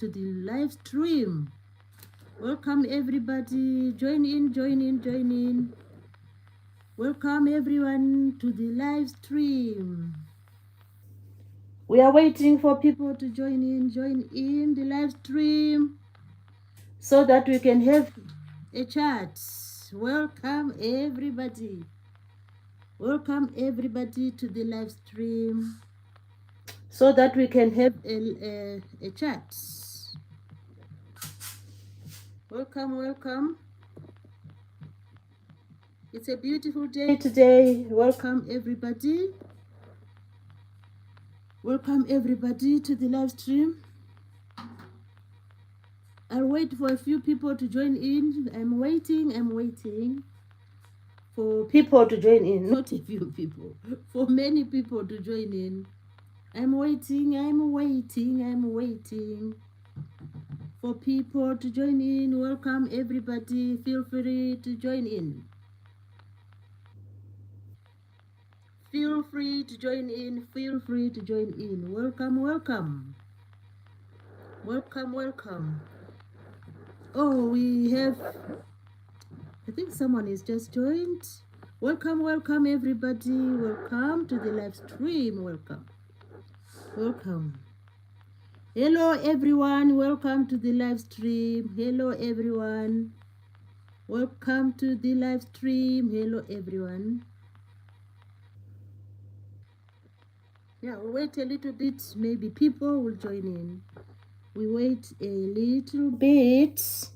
to the live stream. Welcome everybody. Join in, join in, join in. Welcome everyone to the live stream. We are waiting for people to join in the live stream so that we can have a chat. Welcome everybody. Welcome everybody to the live stream so that we can have a chat. Welcome, welcome. It's a beautiful day today. Welcome everybody. Welcome everybody to the live stream. I'll wait for a few people to join in. I'm waiting for people to join in. Not a few people, for many people to join in. I'm waiting for people to join in. Welcome everybody. Feel free to join in. Feel free to join in. Feel free to join in. Welcome, welcome. Welcome, welcome. Oh, we have, I think someone is just joined. Welcome, welcome everybody. Welcome to the live stream. Welcome. Welcome. Hello everyone. Welcome to the live stream. Hello everyone. Welcome to the live stream. Hello everyone. Yeah, we'll wait a little bit. Maybe people will join in. We wait a little bit.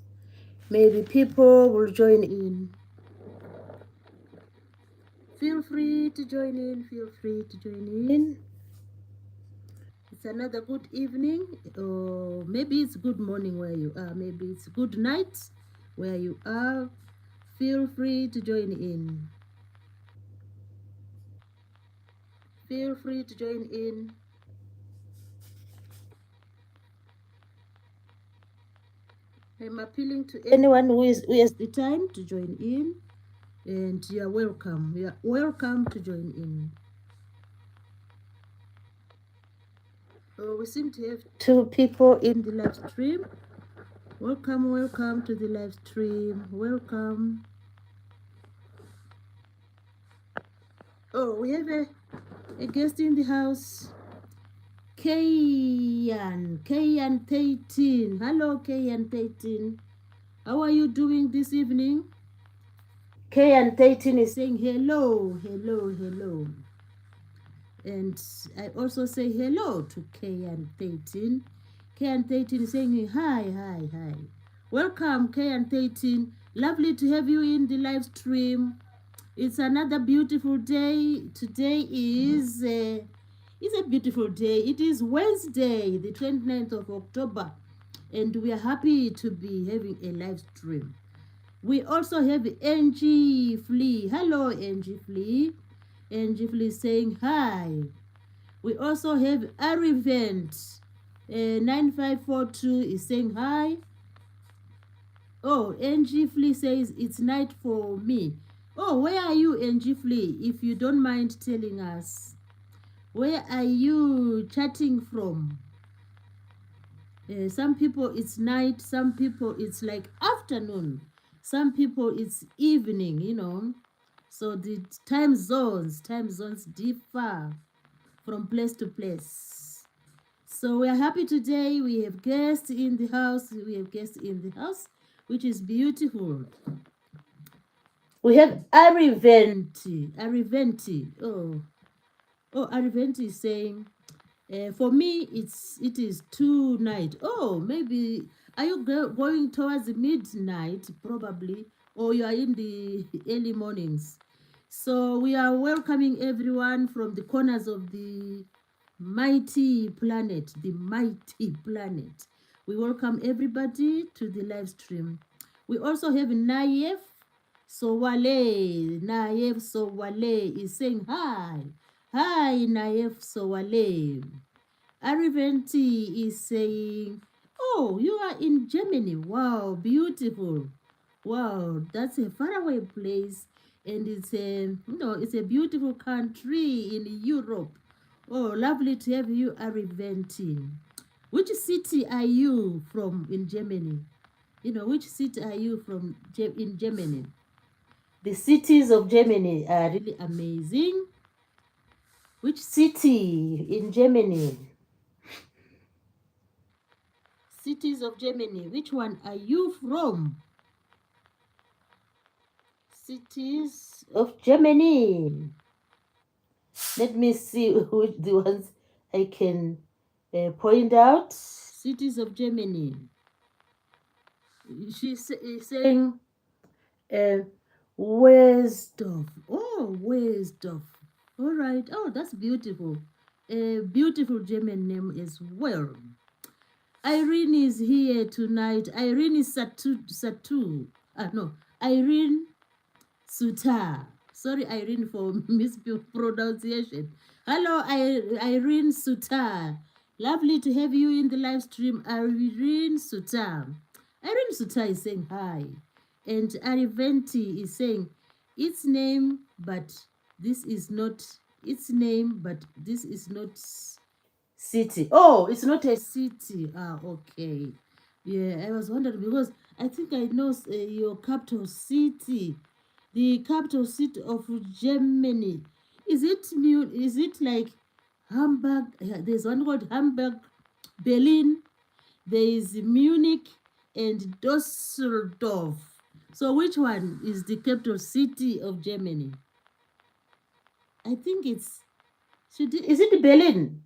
Maybe people will join in. Feel free to join in. Feel free to join in. It's another good evening, or maybe it's good morning where you are. Maybe it's good night where you are. Feel free to join in. Feel free to join in. I'm appealing to anyone who has the time to join in, and you are welcome. You are welcome to join in. We seem to have 2 people in the live stream. Welcome, welcome to the live stream. Welcome. Oh, we have a guest in the house. Kayan 13. Hello, Kayan 13. How are you doing this evening? Kayan 13 is saying hello, hello, hello. And I also say hello to Kayan 13. Kayan 13 is saying hi, hi, hi. Welcome, Kayan 13. Lovely to have you in the live stream. It's another beautiful day. Today is it's a beautiful day. It is Wednesday, the 29th of October, and we are happy to be having a live stream. We also have Angie Flea. Hello, Angie Flea. Angie Flea saying hi. We also have Arivent 9542 is saying hi. Oh, Angie Flea says it's night for me. Oh, where are you, Angie Flea? If you don't mind telling us. Where are you chatting from? Some people it's night, some people it's like afternoon, some people it's evening, you know. So the time zones differ from place to place. So we are happy today. We have guests in the house. Which is beautiful. We have Ariventi. Oh, Ariventi is saying, for me, it is tonight. Oh, maybe are you going towards midnight, probably, or you are in the early mornings? So we are welcoming everyone from the corners of the mighty planet, We welcome everybody to the live stream. We also have Nayef Sowale. Nayef Sowale is saying hi. Hi, Nayef Sowale. Ariventi is saying, oh, you are in Germany. Wow, beautiful. Wow, that's a faraway place. And it's a beautiful country in Europe. Oh, lovely to have you, Ariventi. Which city are you from in Germany? You know, which city are you from in Germany? The cities of Germany are really amazing. Which city in Germany? Cities of Germany. Which one are you from? Cities of Germany. Let me see which the ones I can point out. Cities of Germany. She's saying Wesdorf. Oh, Wesdorf. All right. Oh, that's beautiful. A beautiful German name as well. Irene is here tonight. Irene is Satu. No. Irene Suta. Sorry, Irene, for mispronunciation. Hello, Irene Suta. Lovely to have you in the live stream, Irene Suta. Irene Suta is saying hi. And Ariventi is saying, its name, but this is not, its name, but this is not city. Oh, it's not a city. Ah, okay. Yeah, I was wondering because I think I know your capital city, the capital city of Germany. Is it new? Is it like Hamburg? There's one called Hamburg, Berlin. There is Munich and Düsseldorf. So which one is the capital city of Germany? I think it's is it Berlin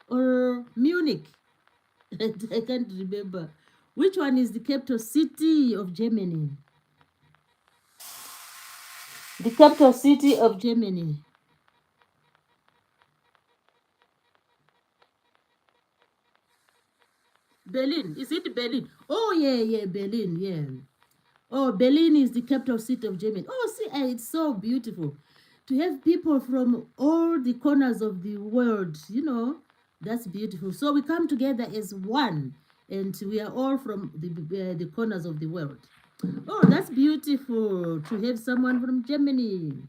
or Munich? I can't remember. Which one is the capital city of Germany? The capital city of Germany. Berlin. Is it Berlin? Oh, yeah, Berlin, yeah. Oh, Berlin is the capital city of Germany. Oh, see, it's so beautiful to have people from all the corners of the world, you know. That's beautiful. So we come together as one, and we are all from the corners of the world. Oh, that's beautiful to have someone from Germany.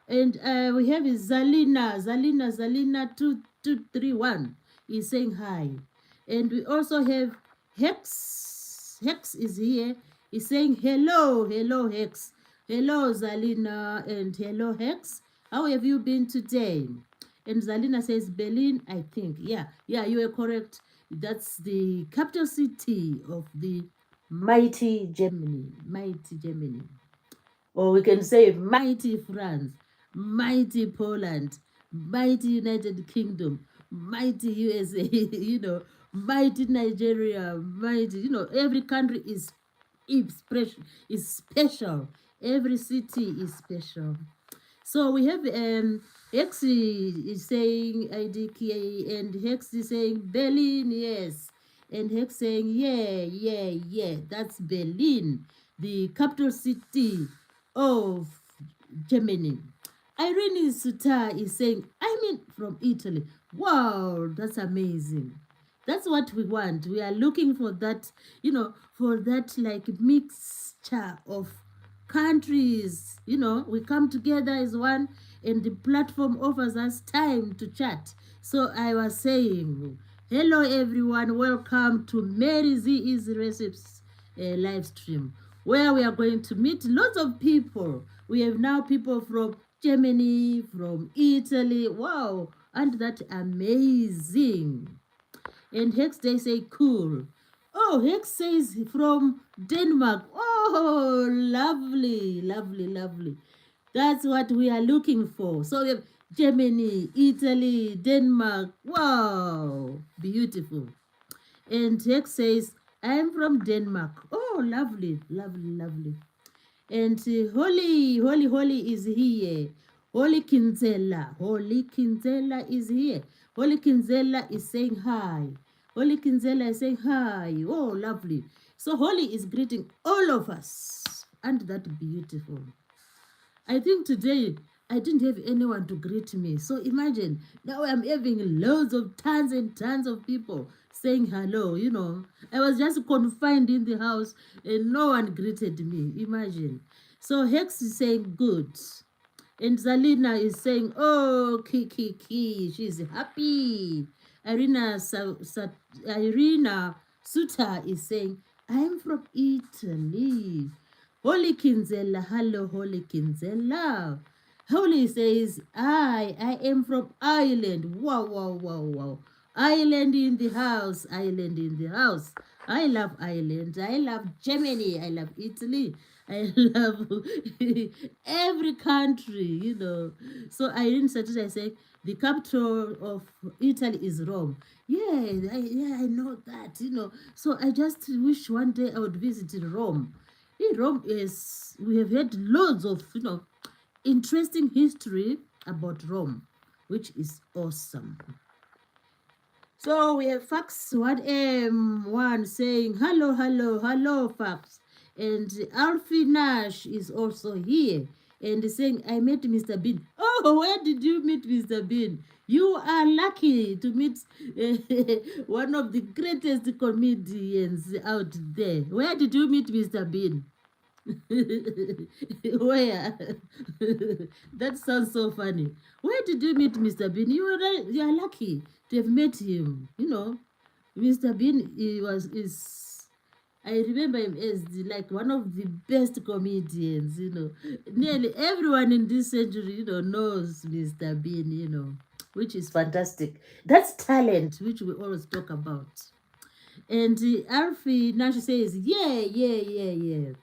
And we have Zalina 2231 is saying hi. And we also have Hex. Hex is here. He's saying hello, Hex. Hello, Zalina, and hello, Hex. How have you been today? And Zalina says Berlin, I think. Yeah, you are correct. That's the capital city of the mighty Germany. Mighty Germany. Or we can say mighty France, mighty Poland, mighty United Kingdom, mighty USA, you know, mighty Nigeria, mighty, you know, every country is special. Every city is special. So we have Hex is saying IDK and Hex is saying Berlin, yes. And Hex saying, yeah, that's Berlin, the capital city of Germany. Irene Suta is saying, from Italy. Wow, that's amazing. That's what we want. We are looking for that, you know, for that like mixture of countries. You know, we come together as one, and the platform offers us time to chat. So I was saying, hello everyone, welcome to Mary Z Easy Recipes live stream, where we are going to meet lots of people. We have now people from Germany, from Italy. Wow, and that amazing. And Hex, they say cool. Oh, Hex says from Denmark. Oh, lovely. That's what we are looking for. So we have Germany, Italy, Denmark. Wow, beautiful. And Hex says, I'm from Denmark. Oh, lovely. And Holy is here. Holy Kinzela is here. Holy Kinzela is saying hi. Holy Kinzela is saying hi. Oh, lovely. So Holy is greeting all of us. And that beautiful. I think today I didn't have anyone to greet me. So imagine, now I'm having loads of tons and tons of people saying hello, you know. I was just confined in the house and no one greeted me. Imagine. So Hex is saying good. And Zalina is saying, oh, Kiki, she's happy. Irina Suta is saying, I'm from Italy. Holy Kinzella, hello, Holy Kinzella. Holy says, I am from Ireland. Wow, wow, wow, wow. Ireland in the house, Ireland in the house. I love Ireland. I love Germany. I love Italy. I love every country. So Irene Saturday say the capital of Italy is Rome. Yeah, I know that. So I just wish one day I would visit Rome. Rome is, we have had loads of, interesting history about Rome, which is awesome. So we have Fax 1M1 saying, hello, hello, hello, Fax. And Alfie Nash is also here and saying, I met Mr. Bean. Oh, where did you meet Mr. Bean? You are lucky to meet one of the greatest comedians out there. Where did you meet Mr. Bean? Where? That sounds so funny. Where did you meet Mr. Bean? You are lucky to have met him. Mr. Bean is I remember him as like one of the best comedians. Nearly everyone in this century, knows Mr. Bean. Which is fantastic. That's talent, which we always talk about. And Alfie Nash says, yeah.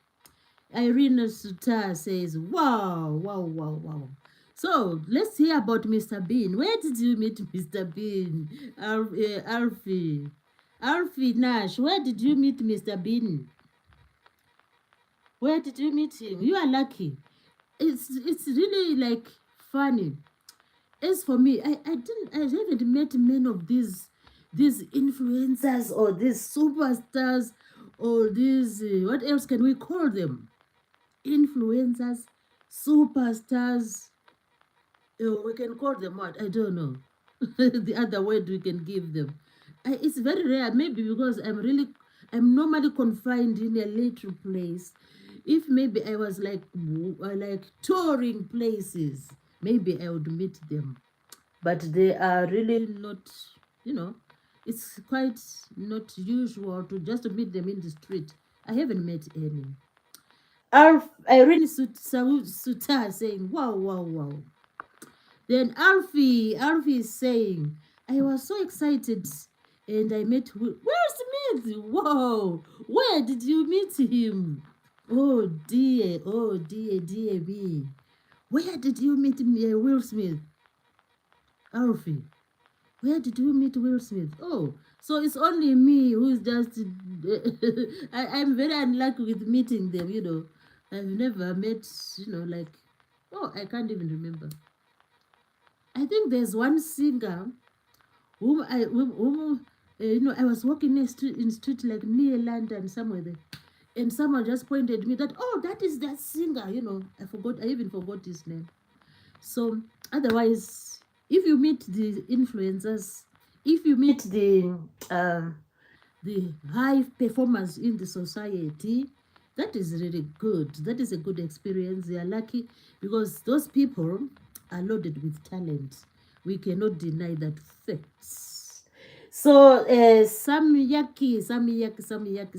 Irina Suta says, wow, wow, wow, wow. So let's hear about Mr. Bean. Where did you meet Mr. Bean? Alfie. Alfie Nash, where did you meet Mr. Bean? Where did you meet him? You are lucky. It's really like funny. As for me, I haven't met many of these influencers or these superstars or these what else can we call them? Influencers, superstars. We can call them what? I don't know. The other word we can give them. It's very rare, maybe because I'm normally confined in a little place. If maybe I was like touring places, maybe I would meet them. But they are really not, it's quite not usual to just meet them in the street. I haven't met any. Irene Suta saying, wow, wow, wow. Then Alfie is saying, I was so excited and I met Will Smith. Wow, where did you meet him? Oh dear me. Where did you meet Will Smith? Alfie, where did you meet Will Smith? Oh, so it's only me who's just. I'm very unlucky with meeting them. I've never met, like. Oh, I can't even remember. I think there's one singer whom I was walking in street like near London somewhere there, and someone just pointed me that, oh, that is that singer. I even forgot his name. So otherwise, if you meet the influencers, if you meet the high performers in the society, that is really good. That is a good experience. They are lucky because those people are loaded with talent. We cannot deny that fact. So Samiyaki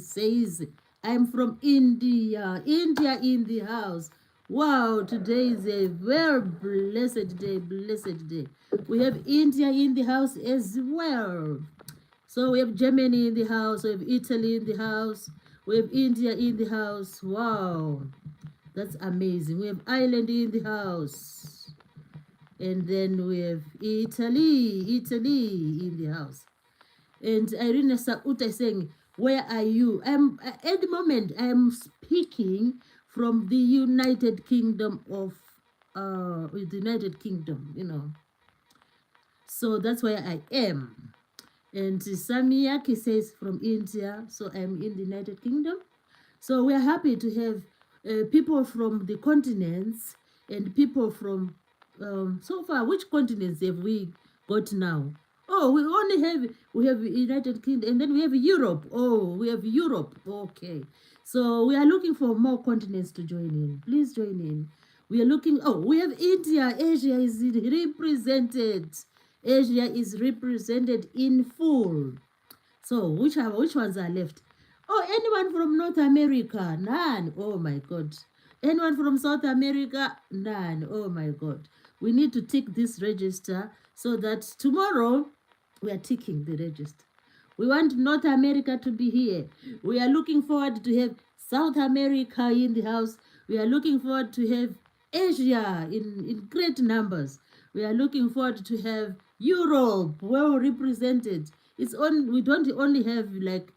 says, I'm from India. India in the house. Wow, today is a very blessed day. We have India in the house as well. So we have Germany in the house, we have Italy in the house, we have India in the house. Wow, that's amazing. We have Ireland in the house. And then we have Italy in the house. And Irina Sauta is saying, where are you? At the moment, I'm speaking from the United Kingdom of, the United Kingdom. So that's where I am. And Samiyaki says from India, so I'm in the United Kingdom. So we're happy to have people from the continents and people from, so far, which continents have we got now? Oh, we have United Kingdom, and then we have Europe. Oh, we have Europe. Okay. So we are looking for more continents to join in. Please join in. We are looking, we have India. Asia is represented. Asia is represented in full. So which ones are left? Oh, anyone from North America? None. Oh my God. Anyone from South America? None. Oh my God. We need to tick this register so that tomorrow we are ticking the register. We want North America to be here. We are looking forward to have South America in the house. We are looking forward to have Asia in great numbers. We are looking forward to have Europe well represented. It's on. We don't only have like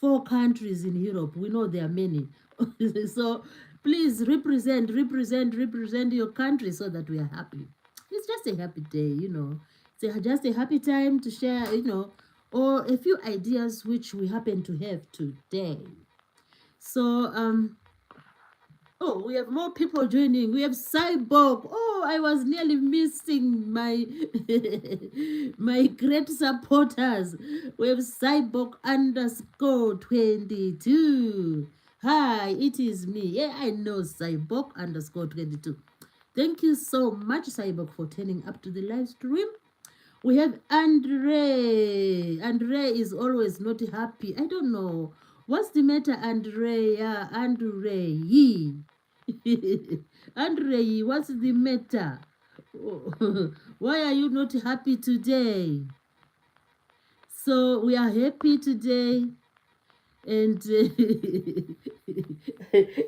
4 countries in Europe. We know there are many. So please represent your country so that we are happy. It's just a happy day. Just a happy time to share, or a few ideas which we happen to have today. So oh, we have more people joining. We have Cyborg. Oh, I was nearly missing my my great supporters. We have Cyborg _22. Hi, it is me. Yeah, I know Cyborg _22. Thank you so much, Cyborg, for turning up to the live stream. We have Andre. Andre is always not happy. I don't know. What's the matter, Andrea? Andre. Andre, what's the matter? Why are you not happy today? So we are happy today. And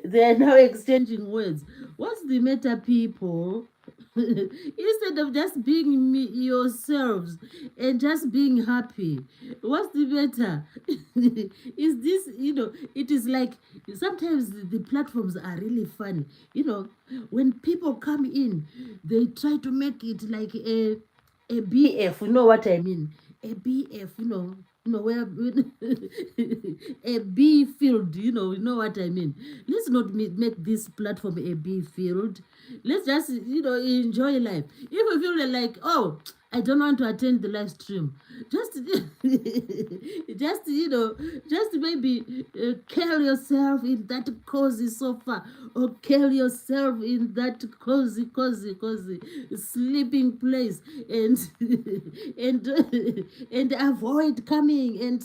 they are now exchanging words. What's the matter, people? Instead of just being yourselves and just being happy, what's the matter? Is this, it is like sometimes the platforms are really funny. When people come in, they try to make it like a BF, you know what I mean? A BF, where a B field, you know what I mean. Let's not make this platform a B field. Let's just, enjoy life. If you feel like, oh, I don't want to attend the live stream, just, just maybe kill yourself in that cozy sofa, or kill yourself in that cozy sleeping place, and and avoid coming and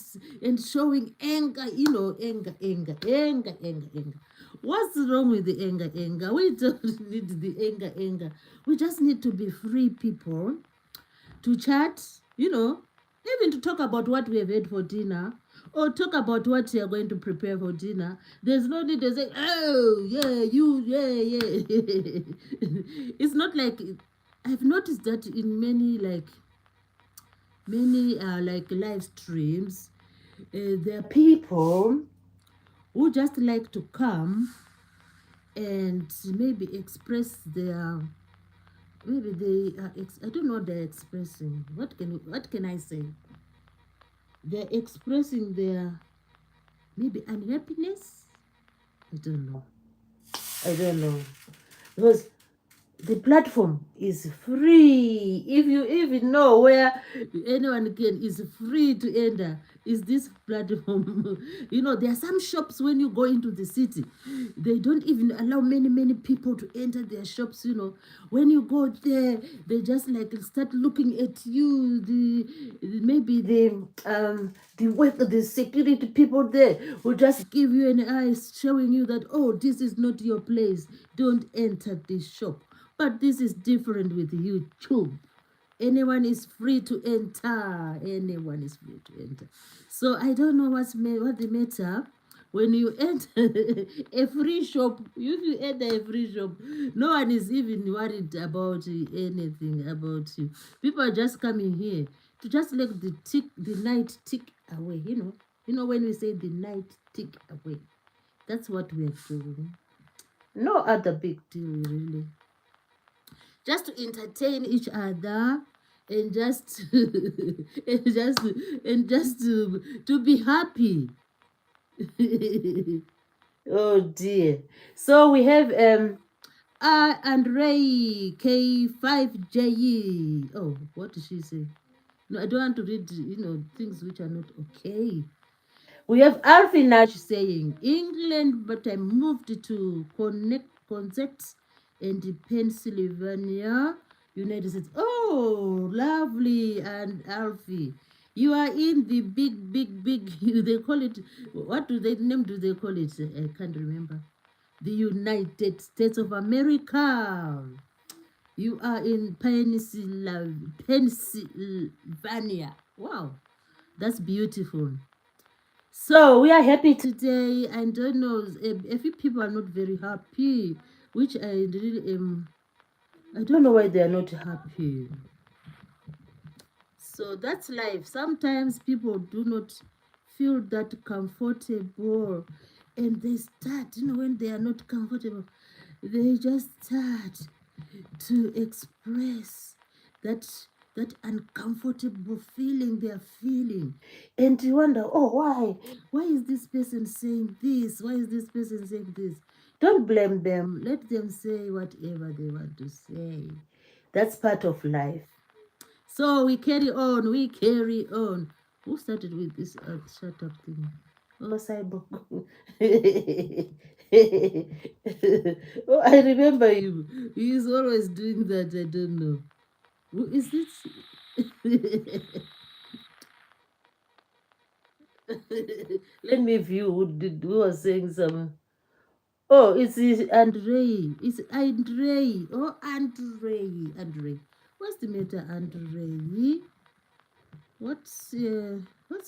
showing anger. Anger. What's wrong with the anger? We don't need the anger. We just need to be free people to chat, even to talk about what we have had for dinner, or talk about what you are going to prepare for dinner. There's no need to say, oh, yeah, yeah. It's not like, I've noticed that in many live streams, there are people who just like to come and maybe express their, maybe they are I don't know what they're expressing. What can I say? They're expressing their maybe unhappiness. I don't know because the platform is free. If you even know where anyone is free to enter, is this platform. There are some shops when you go into the city, they don't even allow many people to enter their shops. When you go there, they just like start looking at you. Maybe the security people there will just give you an eye, showing you that, oh, this is not your place, don't enter this shop. But this is different with YouTube. Anyone is free to enter. Anyone is free to enter. So I don't know what the matter. When you enter a free shop, if you enter a free shop, no one is even worried about anything about you. People are just coming here to just let the night tick away. When we say the night tick away, that's what we are doing. No other big deal, really. Just to entertain each other, and just to be happy. Oh dear. So we have and Ray K5JE. Oh, what did she say? No, I don't want to read things which are not okay. We have Alfie Nash saying England, but I moved to Connect and Pennsylvania. United States. Oh, lovely. And Alfie, you are in the big, they call it, what do they, name do they call it? I can't remember. The United States of America. You are in Pennsylvania. Wow, that's beautiful. So we are happy today. I don't know, a few people are not very happy, which I really am. I don't know why they are not happy. So that's life. Sometimes people do not feel that comfortable, and they start, when they are not comfortable, they just start to express that that uncomfortable feeling they are feeling, and you wonder, oh, why is this person saying this, why is this person saying this? Don't blame them, let them say whatever they want to say. That's part of life. So we carry on, we carry on. Who started with this shut up thing? Masaibo. Oh, I remember him. He is always doing that. I don't know. Who is it? Let me view who was saying some. Oh, it's Andre. It's Andre. Oh, Andre. Andre. What's the matter, Andre? What's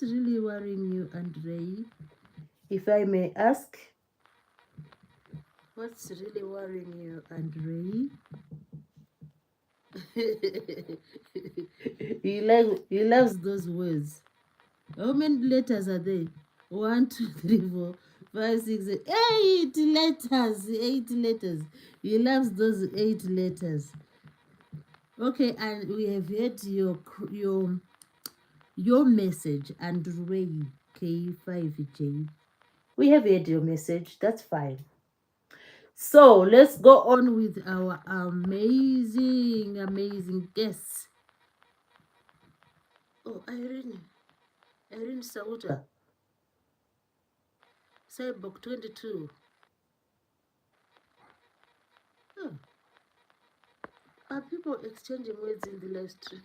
really worrying you, Andre? If I may ask, what's really worrying you, Andre? he loves those words. How many letters are they? 1, 2, 3, 4, 5, 6, 7, 8 letters. 8 letters. He loves those 8 letters. Okay, and we have heard your message, Andre K5J. We have heard your message. That's fine. So let's go on with our amazing guests. Oh, Irene Sauta. Cyborg 22. Oh, are people exchanging words in the live stream?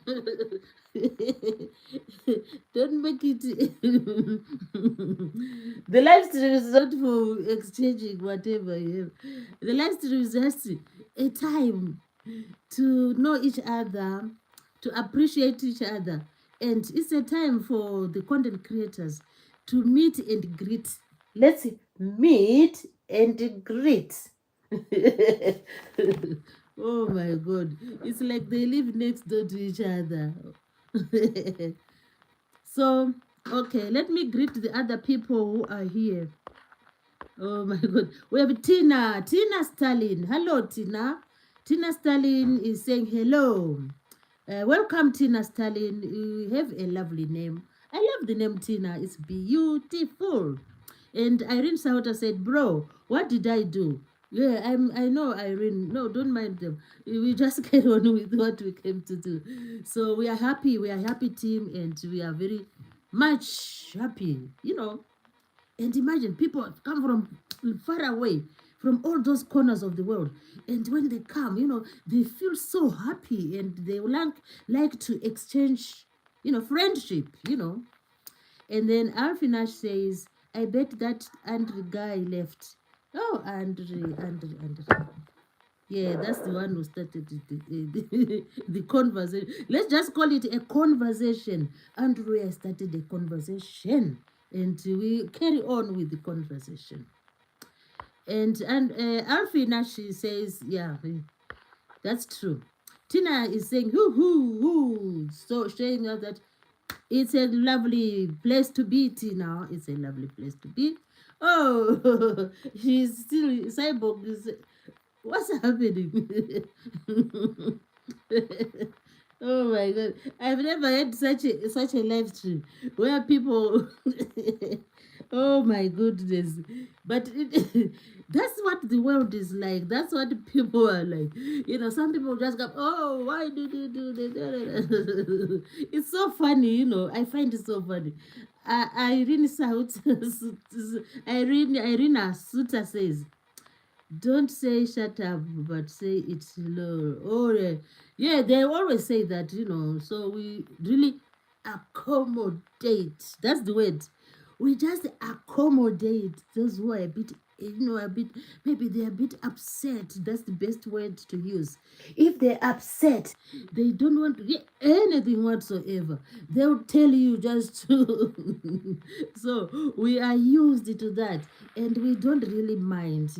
Don't make it. The live stream is not for exchanging whatever you have. The live stream is just a time to know each other, to appreciate each other. And it's a time for the content creators to meet and greet. Let's meet and greet. Oh my God. It's like they live next door to each other. So, okay, let me greet the other people who are here. Oh my God. We have Tina Stalin. Hello, Tina. Tina Stalin is saying hello. Welcome, Tina Stalin. You have a lovely name. I love the name Tina. It's beautiful. And Irene Sauter said, bro, what did I do? Yeah, I know, Irene. No, don't mind them. We just get on with what we came to do. So we are happy. We are happy team, and we are very much happy. And imagine people come from far away, from all those corners of the world. And when they come, they feel so happy, and they like to exchange, friendship. And then Alfinash says, I bet that Andre guy left. Oh, Andre. Yeah, that's the one who started the conversation. Let's just call it a conversation. Andrea started a conversation, and we carry on with the conversation. And Alfie Nashi says, yeah, that's true. Tina is saying, hoo. So showing us that it's a lovely place to be, Tina. It's a lovely place to be. Oh, she's still cyborg. What's happening? Oh my God! I've never had such a live stream where people. Oh my goodness! But that's what the world is like. That's what people are like. Some people just go, "Oh, why did you do that?" It's so funny. I find it so funny. Irene Irina Suta says, Don't say shut up, but say it's low. Oh, yeah. Yeah, they always say that, So we really accommodate. That's the word. We just accommodate those who are a bit, a bit, maybe they're a bit upset. That's the best word to use. If they're upset, they don't want to get anything whatsoever. They'll tell you just to. So we are used to that, and we don't really mind.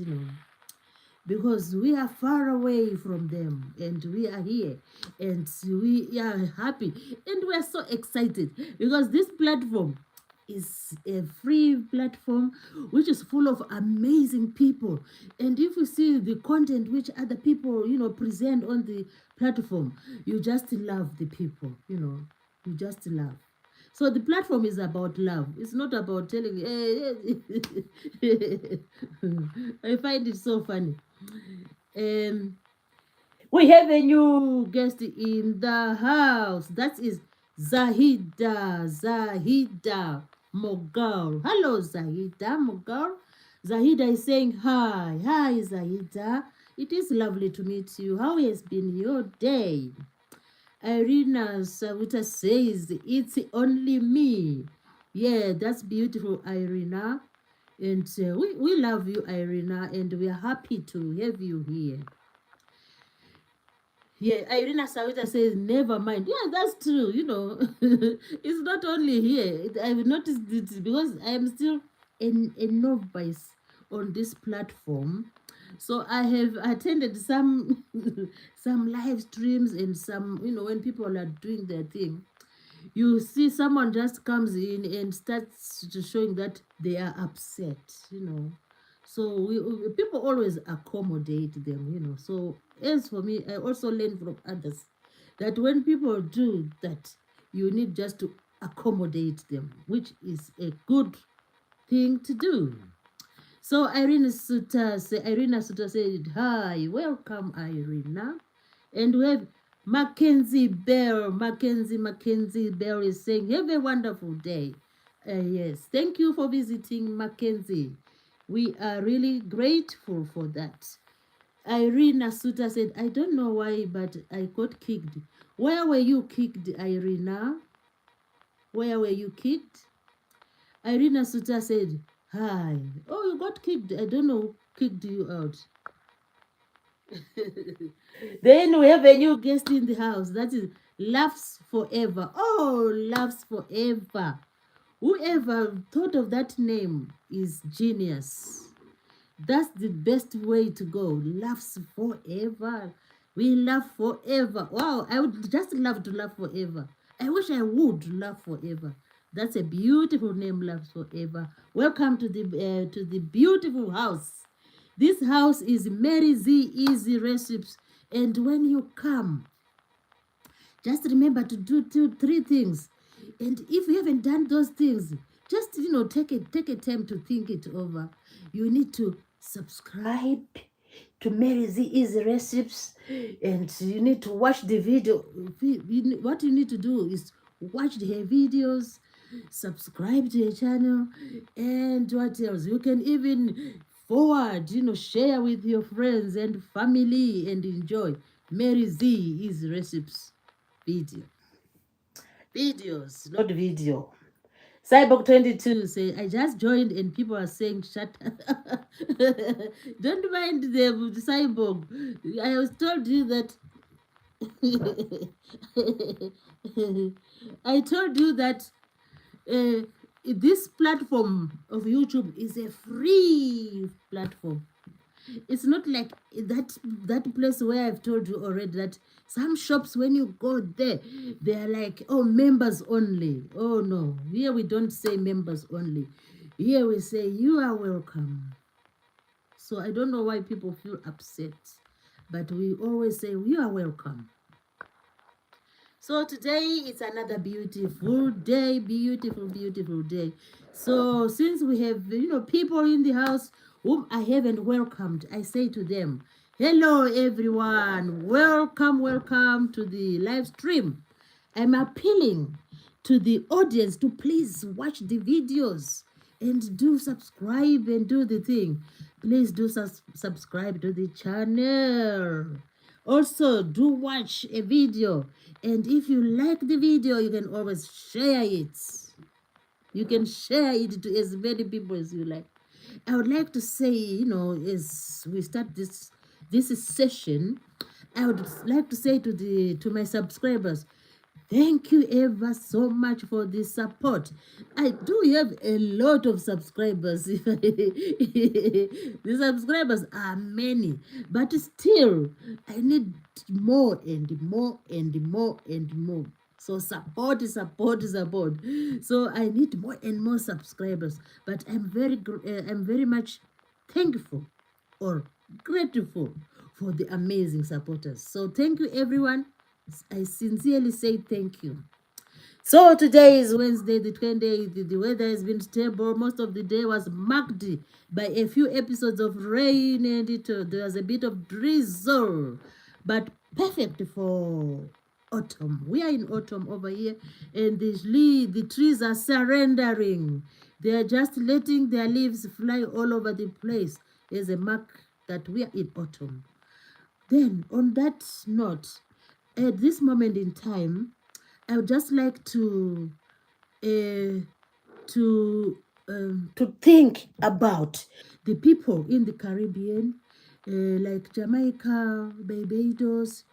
Because we are far away from them and we are here and we are happy and we are so excited because this platform is a free platform which is full of amazing people. And if you see the content which other people present on the platform, you just love the people. You just love. So the platform is about love. It's not about telling. I find it so funny. Um, we have a new guest in the house. That is Zahida. Zahida Mogal. Hello, Zahida Mogal. Zahida is saying hi. Hi, Zahida. It is lovely to meet you. How has been your day? Irina Savuta says, it's only me. Yeah, that's beautiful, Irina. And we love you, Irina, and we are happy to have you here. Yeah, Irina Sawita says, never mind. Yeah, that's true. It's not only here. I've noticed it because I am still a novice on this platform. So I have attended some some live streams and some, when people are doing their thing. You see someone just comes in and starts showing that they are upset. So people always accommodate them. So as for me, I also learn from others that when people do that, you need just to accommodate them, which is a good thing to do. So Irina Suta said, hi, welcome Irina. And we have Mackenzie Bell. Mackenzie Bell is saying, have a wonderful day. Yes, thank you for visiting, Mackenzie. We are really grateful for that. Irina Suta said, I don't know why, but I got kicked. Where were you kicked, Irina? Where were you kicked? Irina Suta said, hi. Oh, you got kicked. I don't know who kicked you out. Then we have a new guest in the house. That is Laughs Forever. Oh, Laughs Forever. Whoever thought of that name is genius. That's the best way to go. Laughs forever. We laugh forever. Wow, I would just love to laugh forever. I wish I would laugh forever. That's a beautiful name, Laughs Forever. Welcome to the beautiful house. This house is Mary Z Easy Recipes. And when you come, just remember to do three things. And if you haven't done those things, just take a time to think it over. You need to subscribe to Mary Z Easy Recipes, and you need to watch the video. What you need to do is watch her videos, subscribe to her channel, and what else? You can even forward, share with your friends and family and enjoy Mary Z Easy Recipes videos, not video. Cyborg 22 say, I just joined and people are saying, shut up. Don't mind them, Cyborg. I was told you that. I told you that this platform of YouTube is a free platform. It's not like that place where I've told you already that some shops, when you go there, they're like, oh, members only. Oh no, here we don't say members only. Here we say you are welcome. So I don't know why people feel upset, but we always say you are welcome. So today it's another beautiful day, beautiful day. So since we have people in the house whom I haven't welcomed, I say to them, hello everyone, welcome to the live stream. I'm appealing to the audience to please watch the videos and do subscribe and do the thing. Please do subscribe to the channel. Also, do watch a video. And if you like the video, you can always share it. You can share it to as many people as you like. I would like to say, as we start this session, I would like to say to my subscribers, thank you ever so much for the support. I do have a lot of subscribers. The subscribers are many, but still, I need more and more and more and more. So support, support, support. So I need more and more subscribers. But I'm very much thankful or grateful for the amazing supporters. So thank you, everyone. I sincerely say thank you. So today is Wednesday, the 20th. The weather has been stable. Most of the day was marked by a few episodes of rain, and there was a bit of drizzle, but perfect for autumn. We are in autumn over here, and the trees are surrendering. They are just letting their leaves fly all over the place as a mark that we are in autumn. Then, on that note, at this moment in time, I would just like uh, to think about the people in the Caribbean, like Jamaica, Barbados,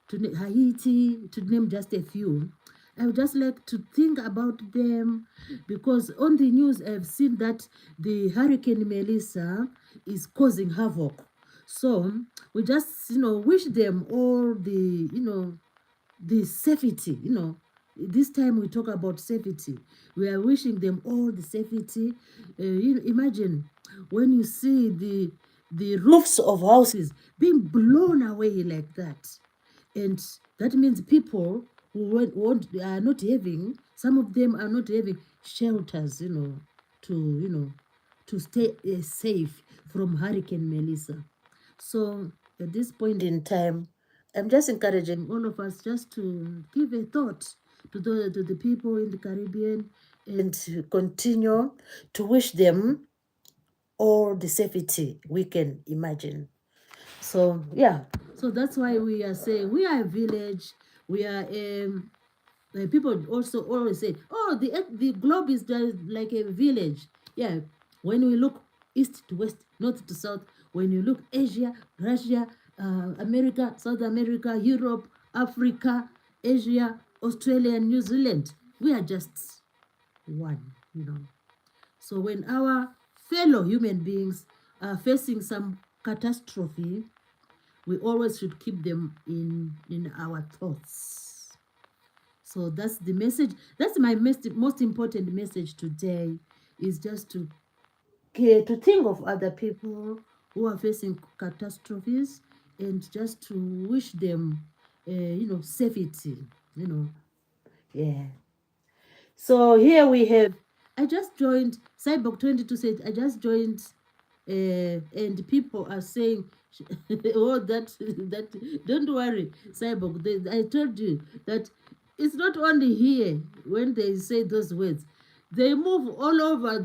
Haiti, to name just a few. I would just like to think about them because on the news I've seen that the Hurricane Melissa is causing havoc. So we just, wish them all the safety, this time we talk about safety. We are wishing them all the safety. Imagine when you see the roofs of houses being blown away like that, and that means people who are not having, some of them are not having shelters, to stay safe from Hurricane Melissa. So at this point in time, I'm just encouraging all of us just to give a thought to the people in the Caribbean and to continue to wish them all the safety we can imagine. So yeah, so that's why we are saying we are a village. We are people also always say, oh, the globe is just like a village. Yeah, when we look east to west, north to south, when you look Asia, Russia, America, South America, Europe, Africa, Asia, Australia, and New Zealand, we are just one. So when our fellow human beings are facing some catastrophe, we always should keep them in our thoughts. So that's the message. That's my most important message today, is just to think of other people who are facing catastrophes and just to wish them, safety. Yeah. So here we have, I just joined, Cyborg 22 said, I just joined, and people are saying, oh, don't worry, Cyborg, I told you that it's not only here when they say those words. They move all over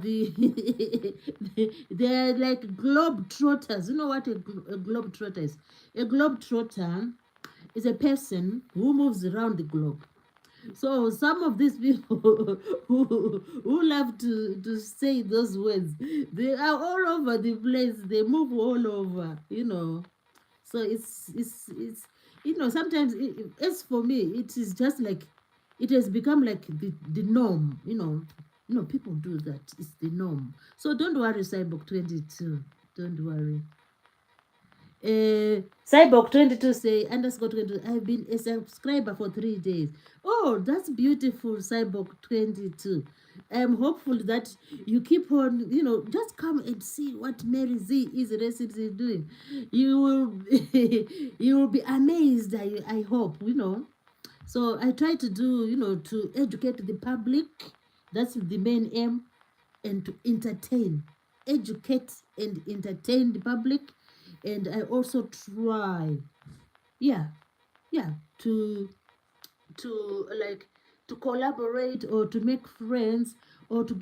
they're like globe trotters. You know what a globe trotter is? A globe trotter is a person who moves around the globe. So some of these people who love to say those words, they are all over the place. They move all over. So it's sometimes as for me, it is just like it has become like the norm. People do that. It's the norm. So don't worry, Cyborg 22. Don't worry. Cyborg 22 say underscore 22. I've been a subscriber for 3 days. Oh, that's beautiful, Cyborg 22. I'm hopeful that you keep on, just come and see what Mary Z is recently doing. You will you will be amazed, I hope. So I try to do, to educate the public. That's the main aim, and to educate and entertain the public. And I also try, yeah, to like to collaborate or to make friends or to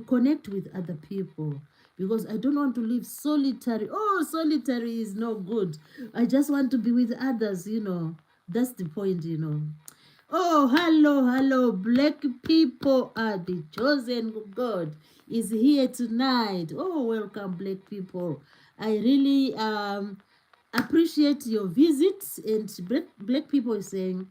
connect with other people. because I don't want to live solitary. Oh, solitary is no good. I just want to be with others, That's the point. Oh, hello, hello. Black people are the chosen God is here tonight. Oh, welcome, black people. I really appreciate your visit. And black people is saying,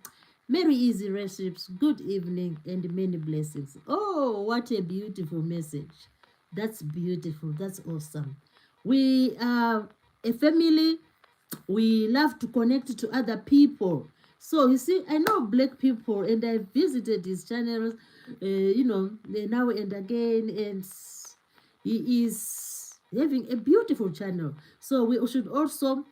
Merry Easy Recipes, good evening and many blessings. Oh, what a beautiful message. That's beautiful. That's awesome. We are a family. We love to connect to other people. So you see, I know black people, and I visited his channels, now and again, and he is having a beautiful channel. So we should also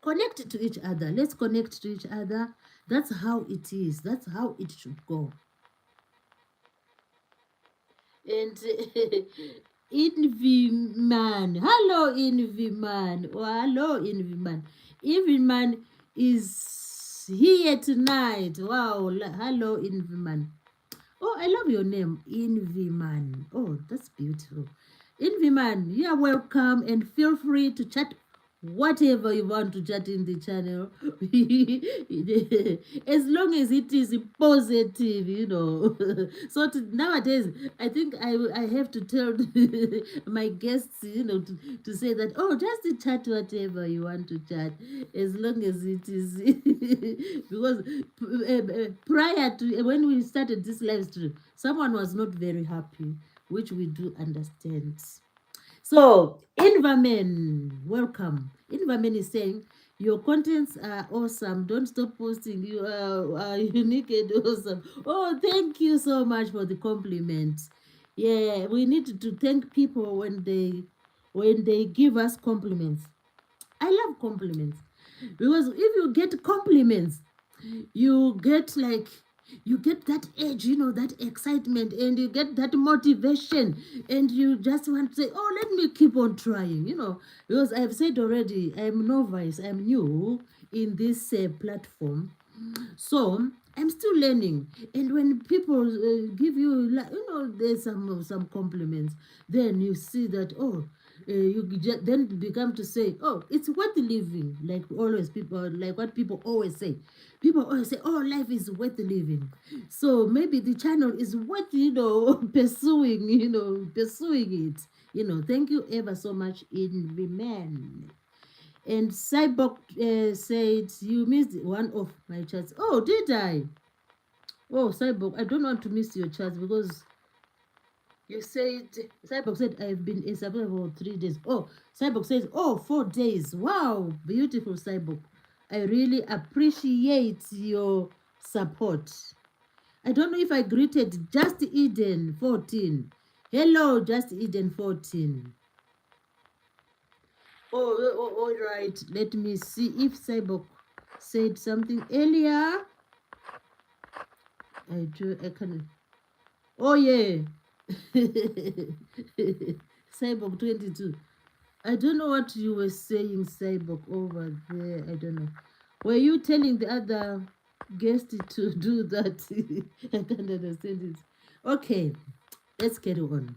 connect to each other. Let's connect to each other. That's how it is. That's how it should go. And Envy Man. Hello, Envy Man. Oh, hello, Envy Man. Envy Man is here tonight. Wow. Hello, Envy Man. Oh, I love your name, Envy Man. Oh, that's beautiful. Envy Man, you are welcome and feel free to chat whatever you want to chat in the channel. As long as it is positive. So nowadays, I think I have to tell my guests, to say that, oh, just chat whatever you want to chat, as long as it is. Because prior to when we started this live stream, someone was not very happy, which we do understand. So, Inverman, welcome. Inverman is saying, your contents are awesome. Don't stop posting. You are unique and awesome. Oh, thank you so much for the compliment. Yeah, we need to thank people when they give us compliments. I love compliments because if you get compliments, you get that edge, that excitement, and you get that motivation, and you just want to say, oh, let me keep on trying, because I've said already, I'm novice, I'm new in this platform. So I'm still learning, and when people give you, there's some compliments, then you see that, oh, then become to say, oh, it's worth living. Like always, people, like what people always say. People always say, oh, life is worth living. So maybe the channel is worth, pursuing, pursuing it. Thank you ever so much, in the man. And Cyborg said, you missed one of my chats. Oh, did I? Oh, Cyborg, I don't want to miss your chats because you said, Cyborg said, I've been a subscriber for 3 days. Oh, Cyborg says, oh, 4 days. Wow, beautiful, Cyborg. I really appreciate your support. I don't know if I greeted Just Eden 14. Hello, Just Eden 14. Oh, all right. Let me see if Cyborg said something earlier. I can. Oh, yeah. Cyborg 22. I don't know what you were saying, Cyborg, over there. I don't know. Were you telling the other guest to do that? I can't understand it. Okay, let's carry on.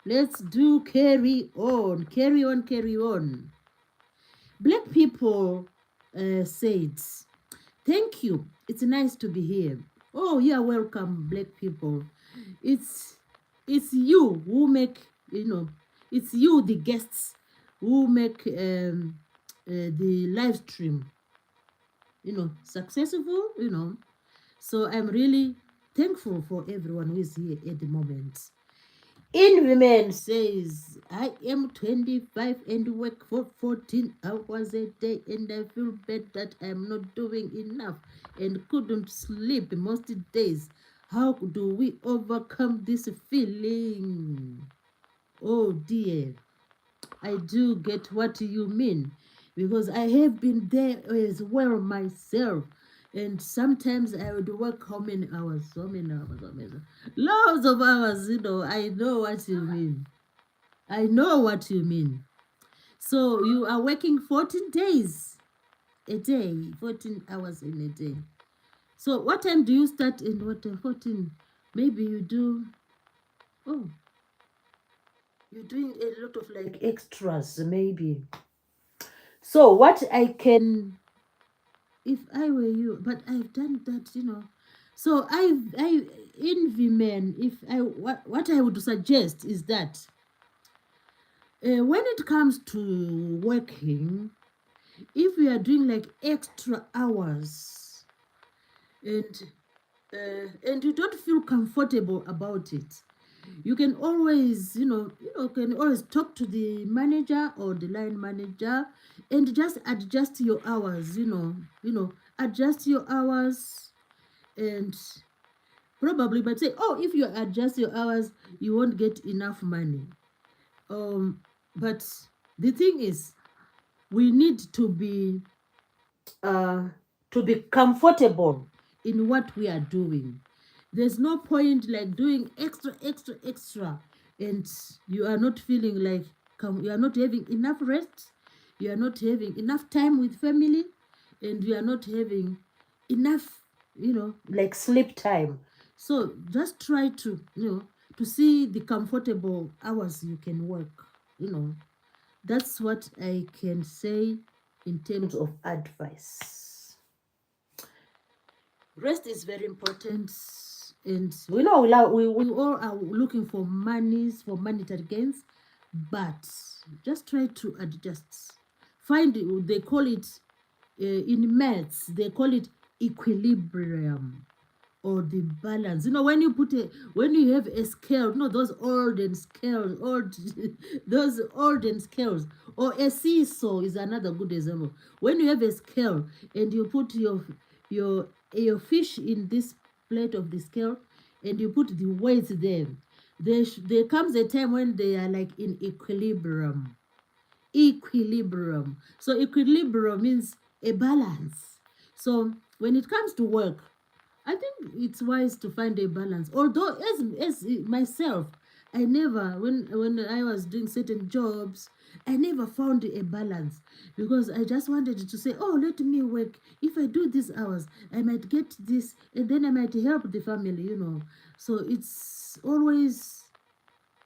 Let's do carry on. Carry on, carry on. Black people said, thank you. It's nice to be here. Oh, you are welcome, black people. It's you who make, it's you, the guests, who make the live stream, successful, So I'm really thankful for everyone who is here at the moment. Inverman says, I am 25 and work for 14 hours a day, and I feel bad that I'm not doing enough and couldn't sleep most days. How do we overcome this feeling? Oh dear, I do get what you mean, because I have been there as well myself. And sometimes I would work how many hours? So many hours, so many hours. Loads of hours, I know what you mean. I know what you mean. So you are working 14 days a day, 14 hours in a day. So what time do you start and what time? 14? Maybe you do, oh, You're doing a lot of like extras, maybe. So what I can, if I were you, but I've done that. So I envy men. If I what I would suggest is that when it comes to working, if you are doing like extra hours and and you don't feel comfortable about it, you can always can always talk to the manager or the line manager and just adjust your hours. Adjust your hours, and probably but say, oh, if you adjust your hours you won't get enough money. But the thing is, we need uh to be comfortable in what we are doing. There's no point like doing extra and you are not feeling like you are not having enough rest, you are not having enough time with family, and you are not having enough like sleep time. So just try to to see the comfortable hours you can work. That's what I can say in terms of advice. Rest is very important, and we know we all are looking for monies, for monetary gains, but just try to adjust. Find, they call it in maths, they call it equilibrium or the balance. When you have a scale, those olden scales, those olden scales, or a seesaw is another good example. When you have a scale and you put your fish in this plate of the scale and you put the weights there, there comes a time when they are like in equilibrium. So equilibrium means a balance. So when it comes to work, I think it's wise to find a balance. Although, as myself, I never, when I was doing certain jobs, I never found a balance because I just wanted to say, oh, let me work. If I do these hours, I might get this, and then I might help the family. So it's always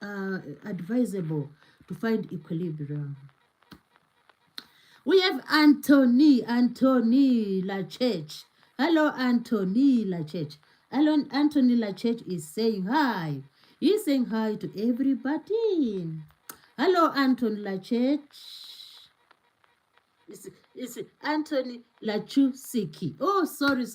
advisable to find equilibrium. We have Anthony Lachech. Hello, Anthony Lachech. Hello, Anthony Lachech is saying hi. He's saying hi to everybody. Hello, Anthony Lachech. It's Anthony Lachusiki. Oh, sorry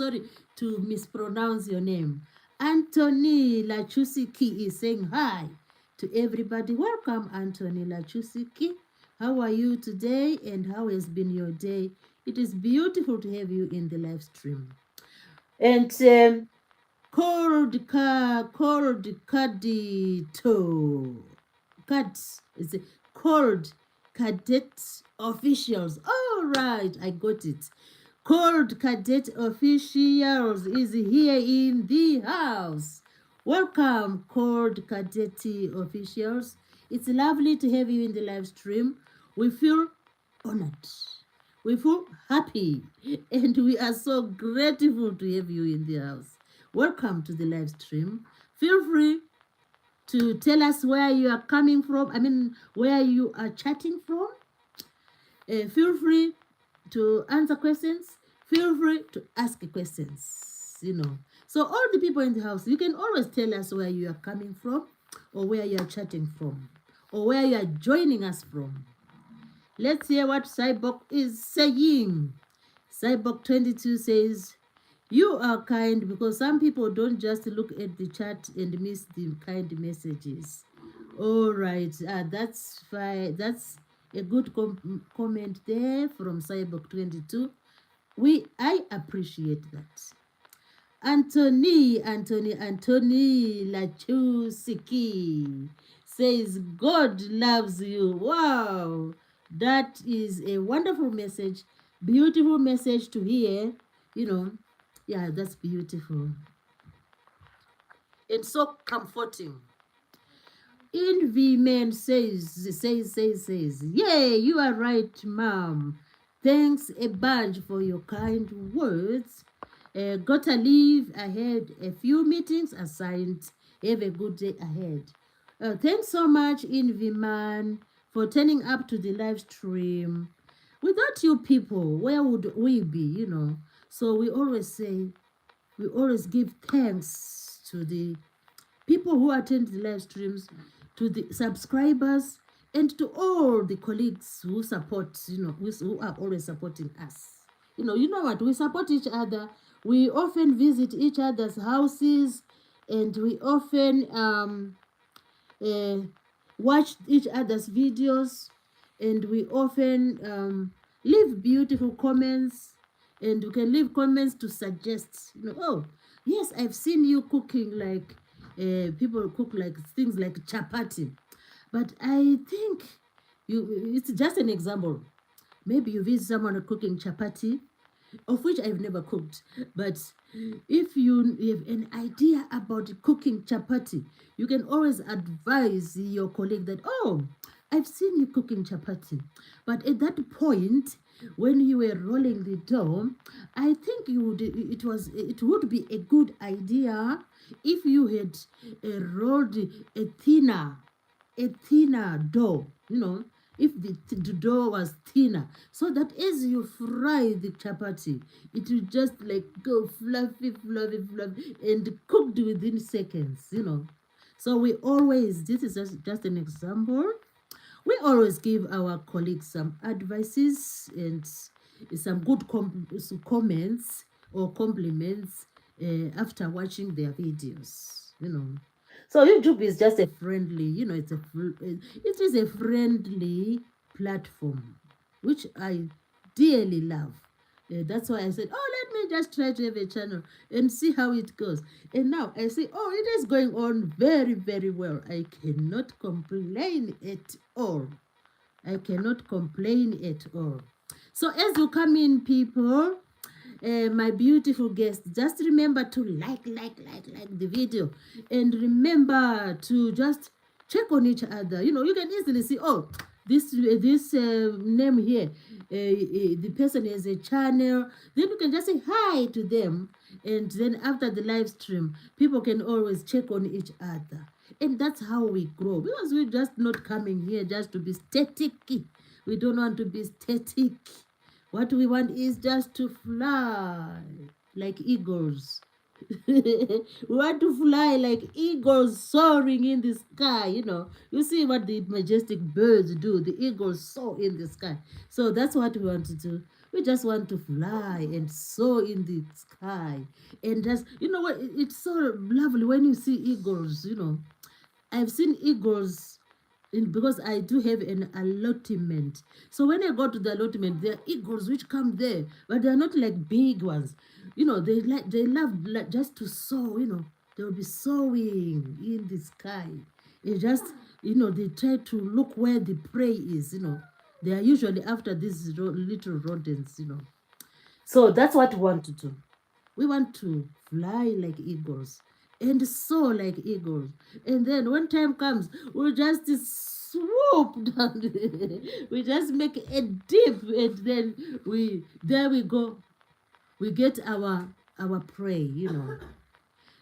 to mispronounce your name. Anthony Lachusiki is saying hi to everybody. Welcome, Anthony Lachusiki. How are you today, and how has been your day? It is beautiful to have you in the live stream. And Cold Cadet Officials. All right, I got it. Cold Cadet Officials is here in the house. Welcome, Cold Cadet Officials. It's lovely to have you in the live stream. We feel honored. We feel happy, and we are so grateful to have you in the house. Welcome to the live stream. Feel free to tell us where you are coming from, where you are chatting from. Feel free to answer questions. Feel free to ask questions, So all the people in the house, you can always tell us where you are coming from, or where you are chatting from, or where you are joining us from. Let's hear what Cyborg is saying. Cyborg 22 says, you are kind, because some people don't just look at the chat and miss the kind messages. All right, that's fine. That's a good comment there from Cyborg 22. I appreciate that. Anthony Lachusiki says, God loves you. Wow, that is a wonderful message, beautiful message to hear. Yeah, that's beautiful and so comforting. Envy man says, yay, you are right, mom. Thanks a bunch for your kind words. Gotta leave ahead, a few meetings assigned. Have a good day ahead. Thanks so much, Inviman, for turning up to the live stream. Without you people, where would we be, So we always say, we always give thanks to the people who attend the live streams, to the subscribers, and to all the colleagues who support, who are always supporting us. You know what? We support each other. We often visit each other's houses, and we often uh, watch each other's videos, and we often leave beautiful comments, and you can leave comments to suggest, oh, yes, I've seen you cooking like people cook like things like chapati, but I think it's just an example. Maybe you visit someone cooking chapati, of which I've never cooked. But if you have an idea about cooking chapati, you can always advise your colleague that, oh, I've seen you cooking chapati. But at that point, when you were rolling the dough, I think it would be a good idea if you had rolled a thinner dough, if the dough was thinner, so that as you fry the chapati, it will just like go fluffy, and cooked within seconds, So we always, this is just an example. We always give our colleagues some advices and some good comments or compliments after watching their videos. So YouTube is just a friendly, it is a friendly platform, which I dearly love. That's why I said, oh, let me just try to have a channel and see how it goes. And now I see, oh, it is going on very, very well. I cannot complain at all. I cannot complain at all. So as you come in, people, my beautiful guests, just remember to like the video, and remember to just check on each other. You can easily see, oh, this name here, the person has a channel. Then you can just say hi to them, and then after the live stream, people can always check on each other, and that's how we grow, because we're just not coming here just to be static. We don't want to be static. What we want is just to fly like eagles. We want to fly like eagles soaring in the sky. You see what the majestic birds do. The eagles soar in the sky. So that's what we want to do. We just want to fly and soar in the sky. And just, what? It's so lovely when you see eagles. I've seen eagles because I do have an allotment. So when I go to the allotment, there are eagles which come there, but they're not like big ones. They love just to soar. They will be soaring in the sky. It just they try to look where the prey is. They are usually after these little rodents. So that's what we want to do. We want to fly like eagles and soar like eagles. And then when time comes, we'll just swoop down. We just make a dip, and then there we go. We get our prey.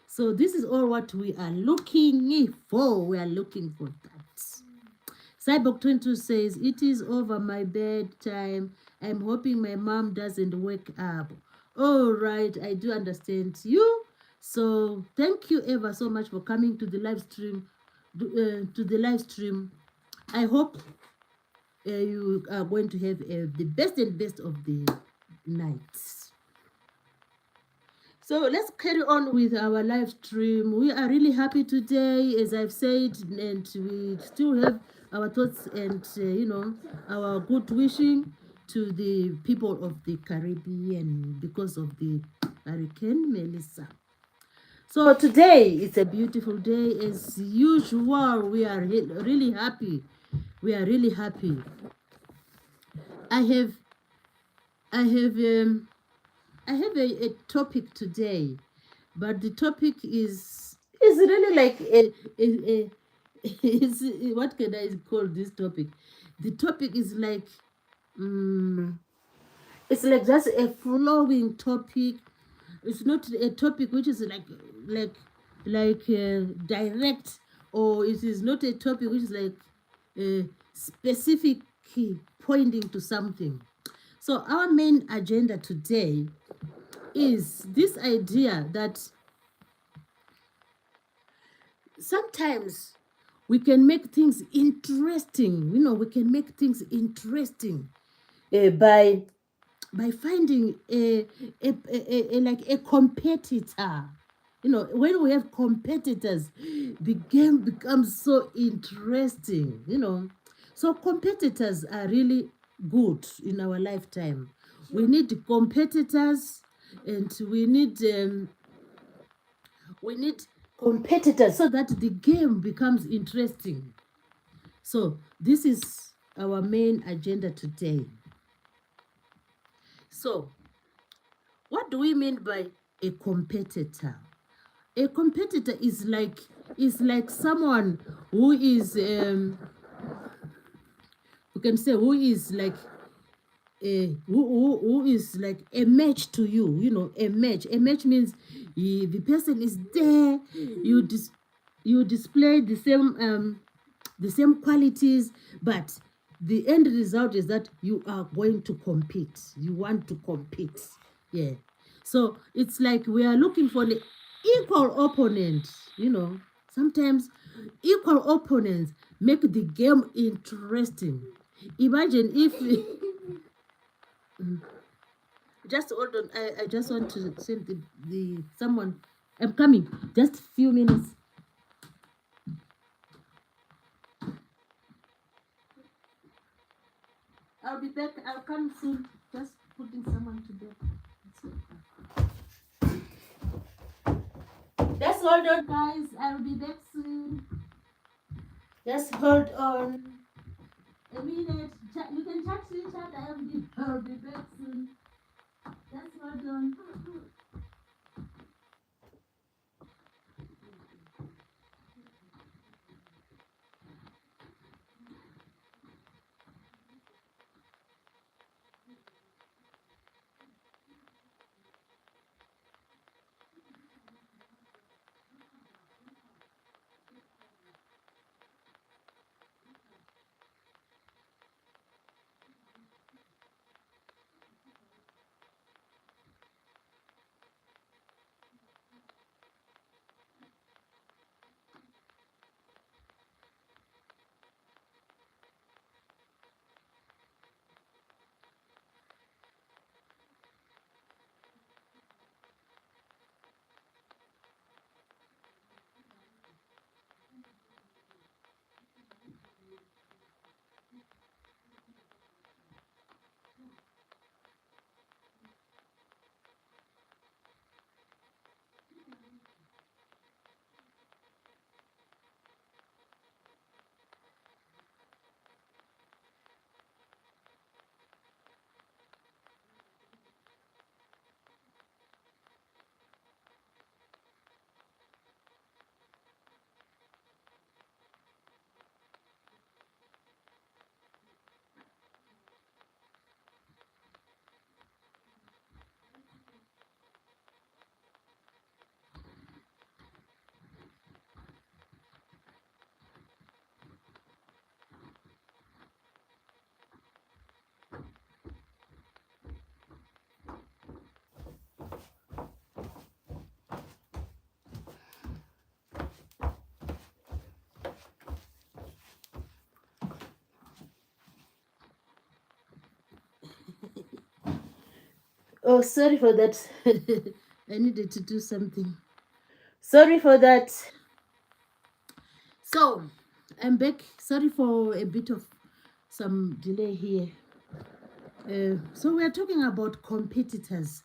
So this is all what we are looking for. We are looking for that. Cyborg 22 says, it is over my bedtime. I'm hoping my mom doesn't wake up. All right, I do understand you. So thank you ever so much for coming to the live stream. I hope you are going to have the best and best of the nights. So let's carry on with our live stream. We are really happy today, as I've said, and we still have our thoughts and our good wishing to the people of the Caribbean because of the Hurricane Melissa. So today is a beautiful day. As usual, we are really happy. We are really happy. I have a topic today, but the topic is really like is what can I call this topic? The topic is like it's like just a flowing topic. It's not a topic which is like direct or it is not a topic which is like specific pointing to something. So our main agenda today is this idea that sometimes we can make things interesting. We can make things interesting by finding like a competitor. When we have competitors, the game becomes so interesting. So competitors are really good in our lifetime. We need competitors, and we need competitors so that the game becomes interesting. So this is our main agenda today. So what do we mean by a competitor? A competitor is like someone who is you can say who is like who is like a match to you. A match means the person is there. You display the same qualities, but the end result is that you are going to compete. You want to compete. Yeah. So it's like we are looking for the equal opponent. Sometimes equal opponents make the game interesting. Imagine if just hold on. I just want to send the someone. I'm coming. Just few minutes. I'll be back. I'll come soon. Just putting someone to bed. Just hold on, guys. I'll be back soon. Just hold on a minute. You can chat to each other. I'll be back soon. Just hold on. Oh, sorry for that. I needed to do something. Sorry for that. So, I'm back. Sorry for a bit of some delay here. So we are talking about competitors,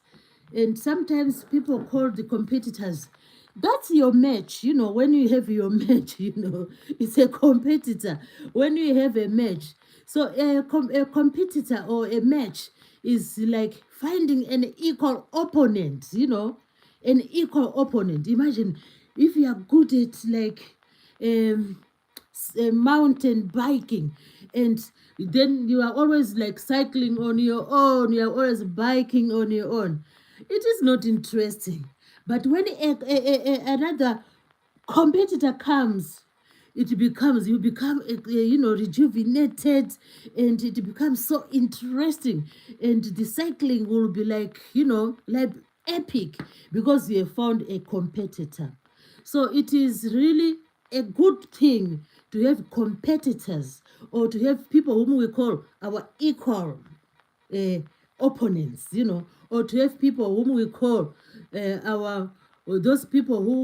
and sometimes people call the competitors. That's your match. When you have your match, it's a competitor. When you have a match, so a competitor or a match is like finding an equal opponent. An equal opponent. Imagine if you are good at like mountain biking, and then you are always like cycling on your own, you are always biking on your own. It is not interesting. But when another competitor comes, you become rejuvenated, and it becomes so interesting, and the cycling will be like like epic, because you have found a competitor. So it is really a good thing to have competitors, or to have people whom we call our equal uh, opponents, or to have people whom we call our or those people who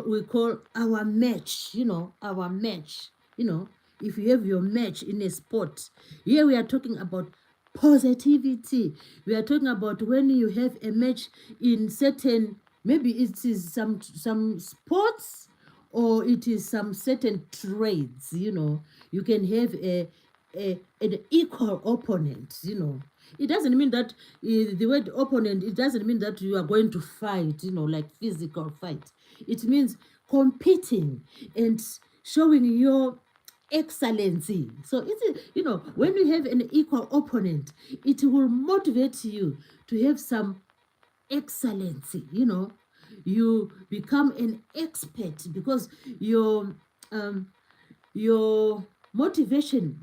we call our match, our match, if you have your match in a sport. Here we are talking about positivity. We are talking about when you have a match in certain, maybe it is some sports, or it is some certain trades. You can have an equal opponent. It doesn't mean that the word opponent, it doesn't mean that you are going to fight, like physical fight. It means competing and showing your excellency. So it's when you have an equal opponent, it will motivate you to have some excellency. You become an expert, because um your motivation,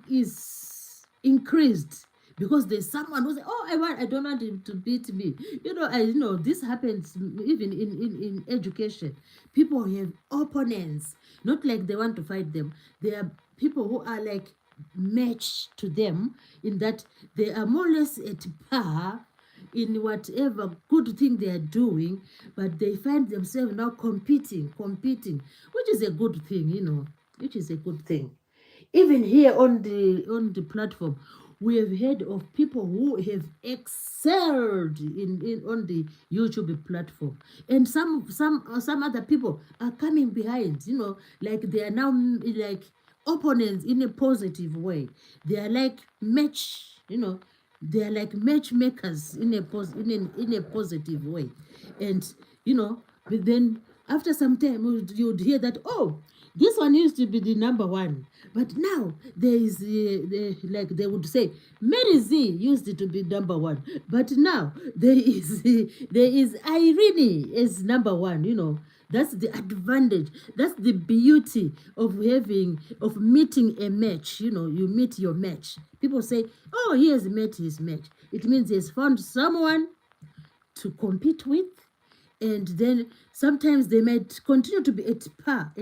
is increased, because there's someone who say, oh, I don't want him to beat me. This happens even in education. People have opponents, not like they want to fight them. There are people who are like matched to them, in that they are more or less at par in whatever good thing they are doing, but they find themselves now competing, which is a good thing, which is a good thing. Even here on the platform, we have heard of people who have excelled in on the YouTube platform, and some other people are coming behind, like they are now like opponents in a positive way. They are like they are like matchmakers in a positive way. And but then after some time you'd hear that, oh, this one used to be the number one, but now there is like they would say, Mary Z used to be number one, but now there is Irene as number one. That's the advantage. That's the beauty of meeting a match. You meet your match. People say, oh, he has met his match. It means he has found someone to compete with, and then sometimes they might continue to be at par.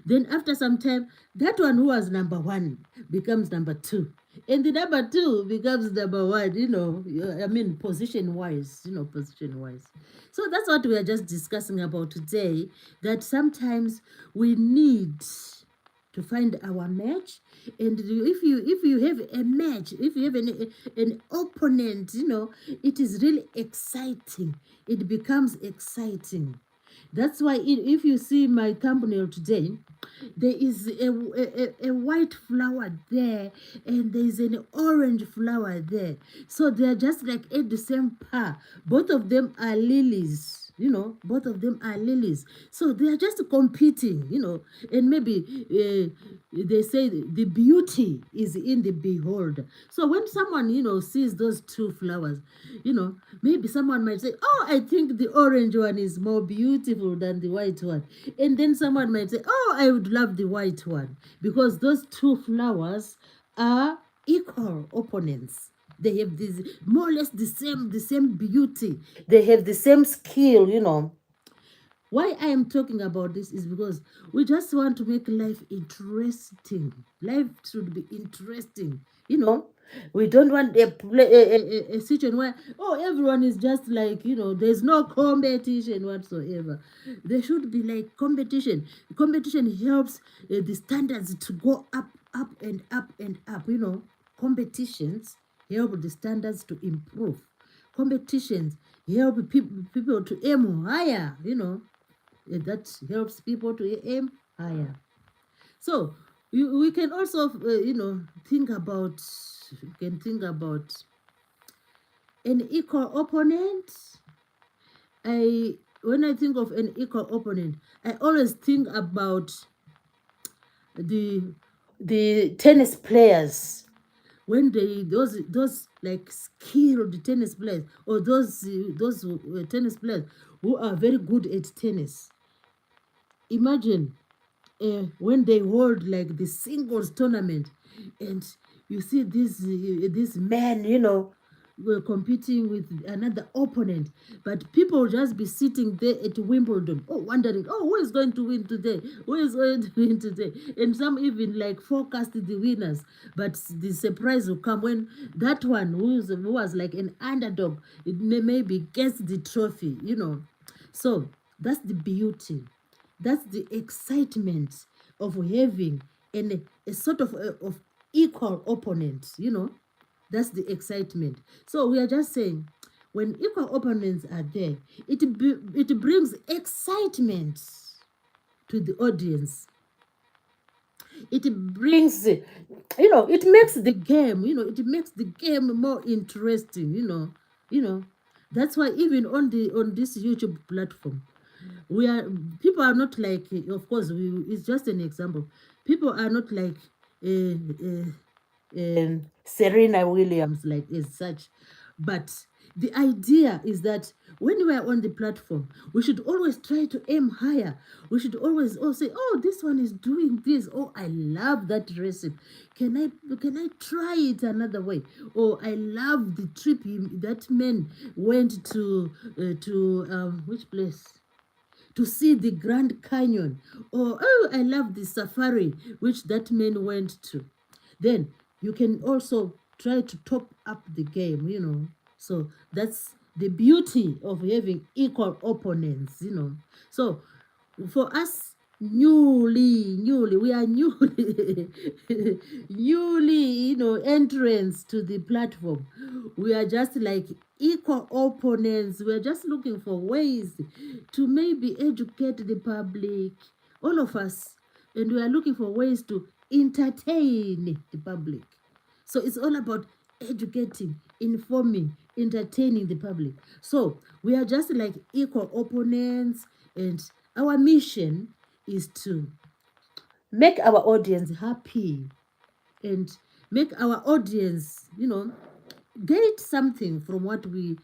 Then after some time, that one who was number one becomes number two, and the number two becomes number one. I mean, position wise. So that's what we are just discussing about today, that sometimes we need to find our match. And if you have a match, if you have an opponent, it is really exciting. It becomes exciting. That's why if you see my thumbnail today, there is a white flower there, and there is an orange flower there. So they are just like at the same par. Both of them are lilies. Both of them are lilies. So they are just competing, and maybe they say the beauty is in the beholder. So when someone, sees those two flowers, maybe someone might say, oh, I think the orange one is more beautiful than the white one. And then someone might say, oh, I would love the white one, because those two flowers are equal opponents. They have this more or less the same beauty. They have the same skill. Why I am talking about this is because we just want to make life interesting. Life should be interesting. We don't want a situation where, oh, everyone is just like, there's no competition whatsoever. There should be like competition. Competition helps the standards to go up and up and up. Competitions help the standards to improve. Competitions help people to aim higher. That helps people to aim higher. So we can also think about an equal opponent. When I think of an equal opponent, I always think about the tennis players, when those like skilled tennis players, or those tennis players who are very good at tennis. Imagine when they hold like the singles tournament, and you see this man, were competing with another opponent, but people will just be sitting there at Wimbledon, wondering, who is going to win today, who is going to win today, and some even like forecast the winners, but the surprise will come when that one who was like an underdog, it maybe gets the trophy. So that's the beauty, that's the excitement of having a sort of equal opponent. That's the excitement. So we are just saying, when equal opponents are there, it brings excitement to the audience. It brings, it makes the game, more interesting. That's why even on this YouTube platform, we are people are not like, of course, it's just an example. People are not like Serena Williams, like as such. But the idea is that when we are on the platform, we should always try to aim higher. We should always say, "Oh, this one is doing this. Oh, I love that recipe. Can I try it another way? Oh, I love the trip that man went to which place? To see the Grand Canyon. Or, oh, I love the safari which that man went to." Then you can also try to top up the game. So that's the beauty of having equal opponents. So for us, newly we are newly newly, entrance to the platform. We are just like equal opponents. We are just looking for ways to maybe educate the public, all of us, and we are looking for ways to entertain the public. So it's all about educating, informing, entertaining the public. So we are just like equal opponents, and our mission is to make our audience happy and make our audience, get something from what we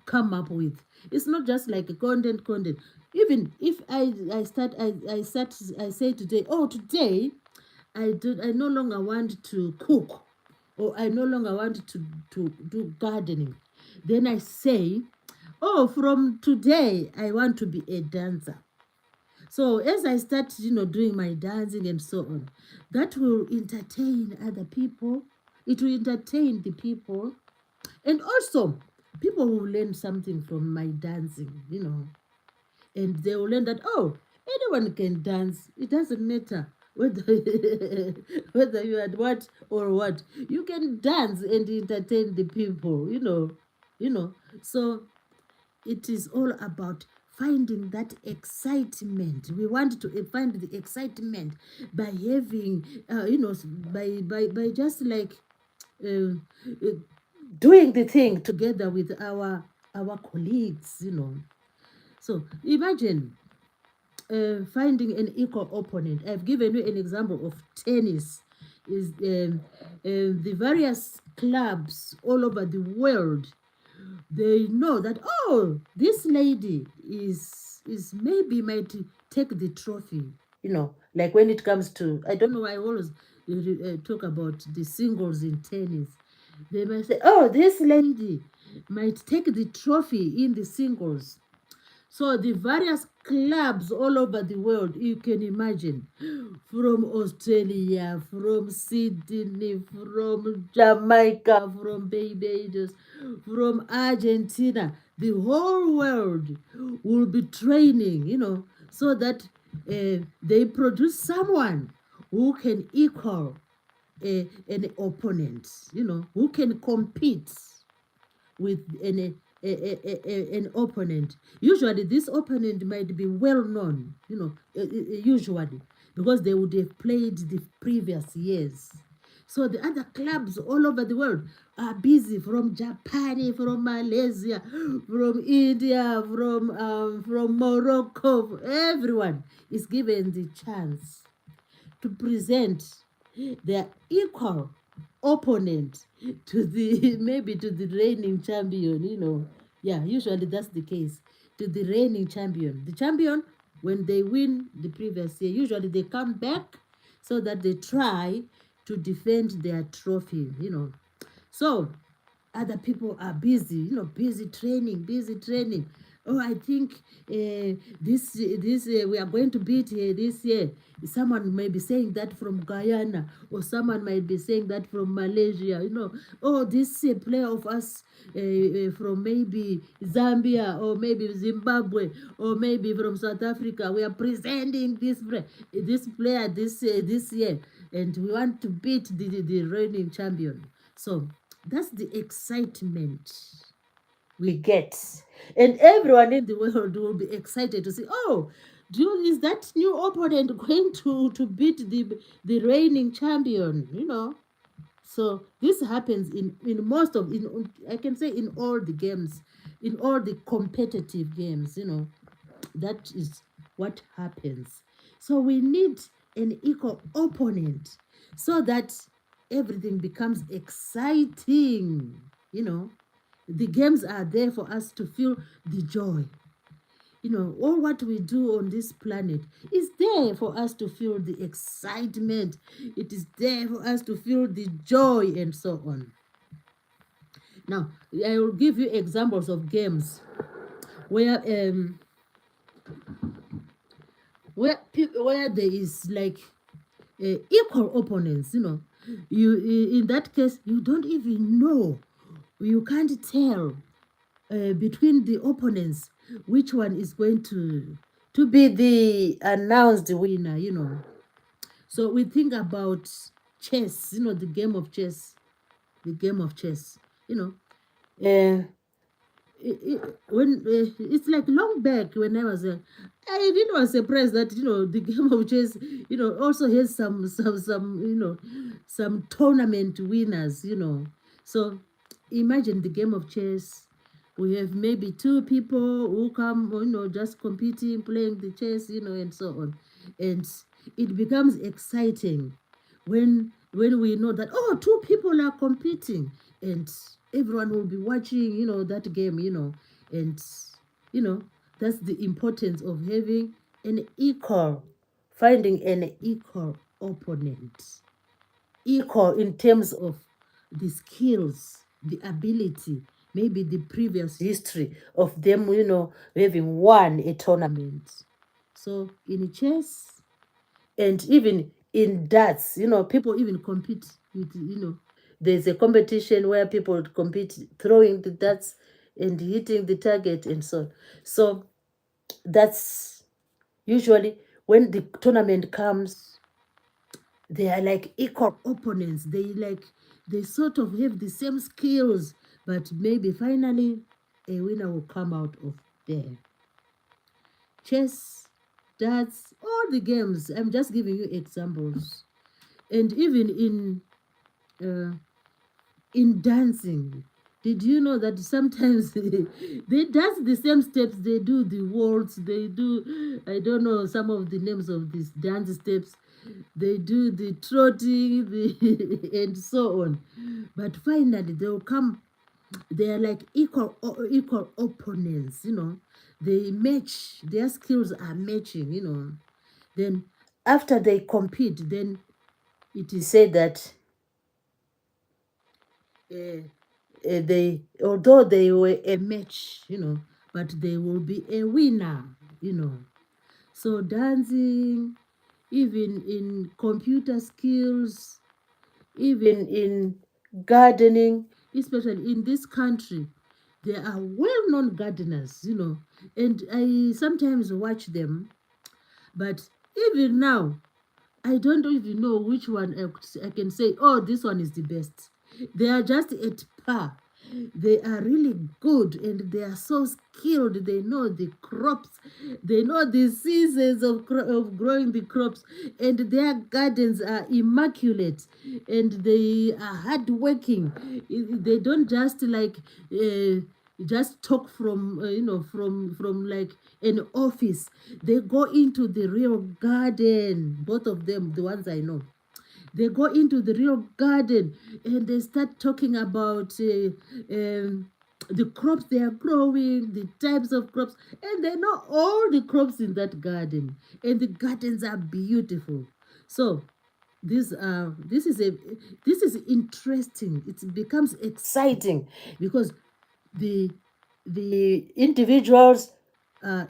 come up with. It's not just like a content. Even if I say today, today I no longer want to cook, or I no longer want to do gardening. Then I say, from today I want to be a dancer. So as I start, doing my dancing and so on, that will entertain other people. It will entertain the people. And also, people will learn something from my dancing. And they will learn that, anyone can dance. It doesn't matter whether whether you had what or what. You can dance and entertain the people. So it is all about finding that excitement. We want to find the excitement by having, by just like uh, uh, doing the thing together with our colleagues. So imagine finding an equal opponent. I've given you an example of tennis. Is the various clubs all over the world, they know that, this lady is maybe might take the trophy. Like when it comes to, I don't know, I always talk about the singles in tennis. They might say, this lady might take the trophy in the singles. So the various clubs all over the world, you can imagine, from Australia, from Sydney, from Jamaica, from Barbados, from Argentina, the whole world will be training, so that they produce someone who can equal an opponent, who can compete with an opponent. Usually, this opponent might be well known, usually, because they would have played the previous years. So the other clubs all over the world are busy, from Japan, from Malaysia, from India, from Morocco. Everyone is given the chance to present their equal opponent to the maybe to the reigning champion. Yeah, usually that's the case, to the reigning champion. The champion when they win the previous year, usually they come back so that they try to defend their trophy, So other people are busy, busy training, busy training. Oh, I think this we are going to beat this year. Someone may be saying that from Guyana, or someone might be saying that from Malaysia. Oh, this player of us from maybe Zambia or maybe Zimbabwe or maybe from South Africa. We are presenting this player this year, and we want to beat the reigning champion. So that's the excitement we get. And everyone in the world will be excited to see, oh, is that new opponent going to beat the reigning champion? So this happens in most of, I can say, in all the games, in all the competitive games, that is what happens. So we need an equal opponent so that everything becomes exciting. The games are there for us to feel the joy. All what we do on this planet is there for us to feel the excitement. It is there for us to feel the joy and so on. Now, I will give you examples of games where where there is like equal opponents. You in that case you don't even know, you can't tell between the opponents which one is going to be the announced winner. So we think about chess, the game of chess. Uh, when it's like long back when I was I didn't was surprised that the game of chess also has some tournament winners. So imagine the game of chess. We have maybe two people who come, just competing, playing the chess, and so on, and it becomes exciting when we know that, oh, two people are competing, and everyone will be watching that game, and that's the importance of having finding an equal opponent, equal in terms of the skills, the ability, maybe the previous history of them having won a tournament. So in chess, and even in darts, people even compete with, there's a competition where people compete throwing the darts and hitting the target and so on. So that's usually when the tournament comes, they are like equal opponents. They sort of have the same skills, but maybe finally a winner will come out of there. Chess, darts, all the games. I'm just giving you examples. And even in dancing, did you know that sometimes they dance the same steps? They do the waltz, they do, I don't know some of the names of these dance steps. They do the trotting, and so on. But finally, they will come. They are like equal opponents. They match. Their skills are matching. Then after they compete, then it is said that although they were a match, but they will be a winner. So dancing, even in computer skills, even in gardening, especially in this country, there are well-known gardeners, and I sometimes watch them, but even now, I don't even know which one I can say, oh, this one is the best. They are just at par. They are really good and they are so skilled. They know the crops. They know the seasons of growing the crops. And their gardens are immaculate. And they are hardworking. They don't just like just talk from from like an office. They go into the real garden, both of them, the ones I know. They go into the real garden and they start talking about the crops they are growing, the types of crops, and they know all the crops in that garden, and the gardens are beautiful. So this is a this is interesting. It becomes exciting because the individuals are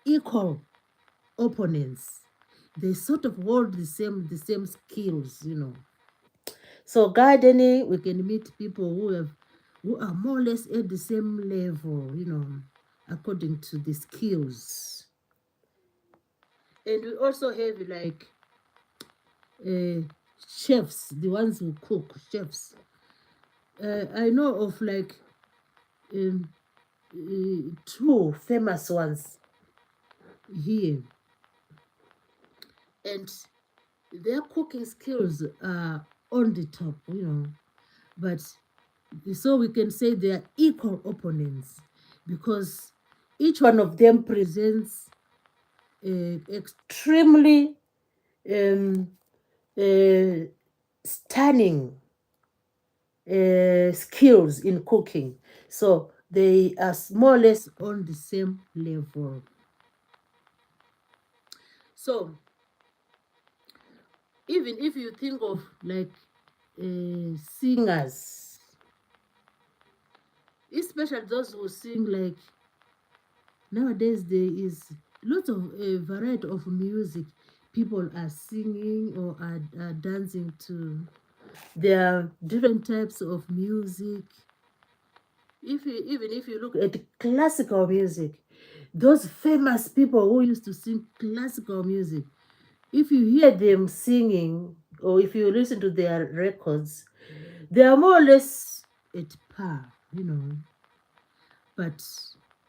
equal opponents. They sort of hold the same skills, you know. So gardening, we can meet people who are more or less at the same level, you know, according to the skills. And we also have like uh, chefs, the ones who cook, chefs. I know of like um, two famous ones here, and their cooking skills are on the top, you know. But so we can say they are equal opponents because each one of them presents extremely um, uh, stunning skills in cooking. So they are more or less on the same level. So even if you think of like singers, especially those who sing like nowadays, there is lots of a variety of music people are singing or are dancing to. There are different types of music. If you even if you look at classical music, those famous people who used to sing classical music, if you hear them singing or if you listen to their records, they are more or less at par, you know. But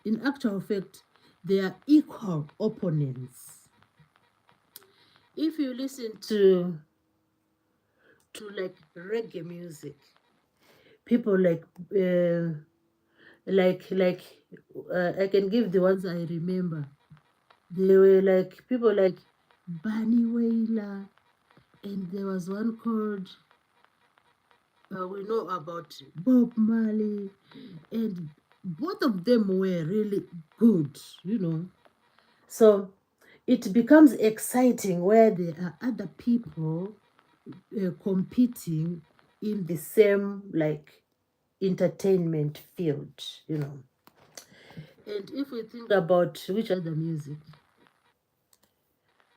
in actual fact, they are equal opponents. If you listen to like reggae music, people like I can give the ones I remember. They were like people like Bunny Wailer, and there was one called we know about Bob Marley, and both of them were really good, you know. So it becomes exciting where there are other people competing in the same like entertainment field, you know. And if we think about which other music,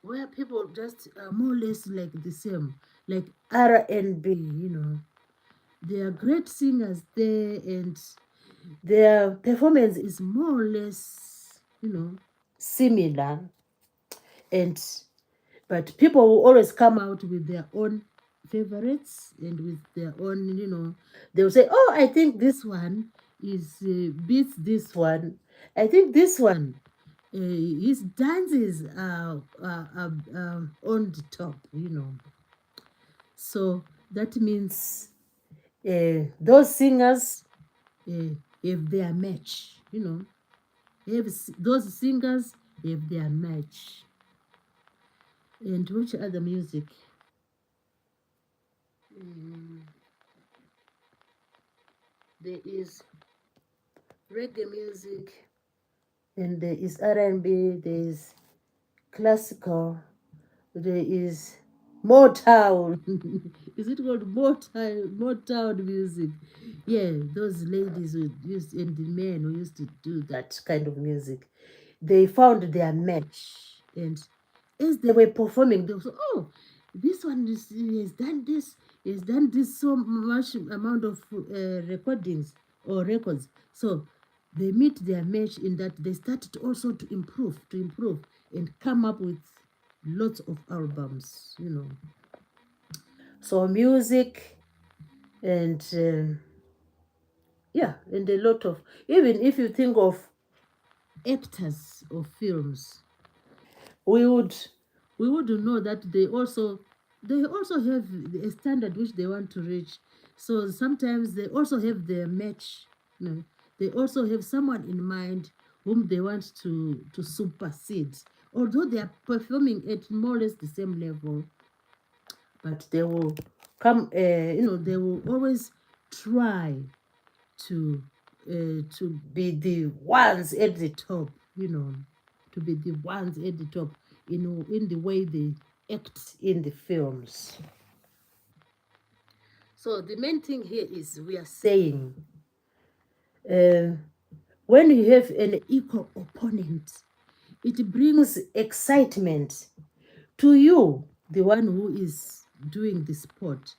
where people just are more or less like the same, like R&B, you know, they are great singers there, and their performance is more or less, you know, similar. And but people will always come out with their own favorites and with their own, you know, they'll say, oh, I think this one is beats this one. I think this one, his dances are on the top, you know. So that means those singers uh, have their match, you know. Those singers have their match. And which other music? Mm, there is reggae music, and there is R&B, there is classical, there is Motown. Is it called Motown? Motown music. Yeah, those ladies who used and the men who used to do that kind of music, they found their match, and as they were performing, they said, "Oh, this one is he has done this so much amount of recordings or records." So they meet their match in that they started also to improve, and come up with lots of albums, you know. So music and yeah, and a lot of, even if you think of actors of films, we would we would know that they also have a standard which they want to reach. So sometimes they also have their match, you know, they also have someone in mind whom they want to supersede, although they are performing at more or less the same level, but they will come, you know, they will always try to to be the ones at the top, to be the ones at the top, in the way they act in the films. So the main thing here is we are saying, when you have an equal opponent, it brings excitement to you, the one who is doing the sport.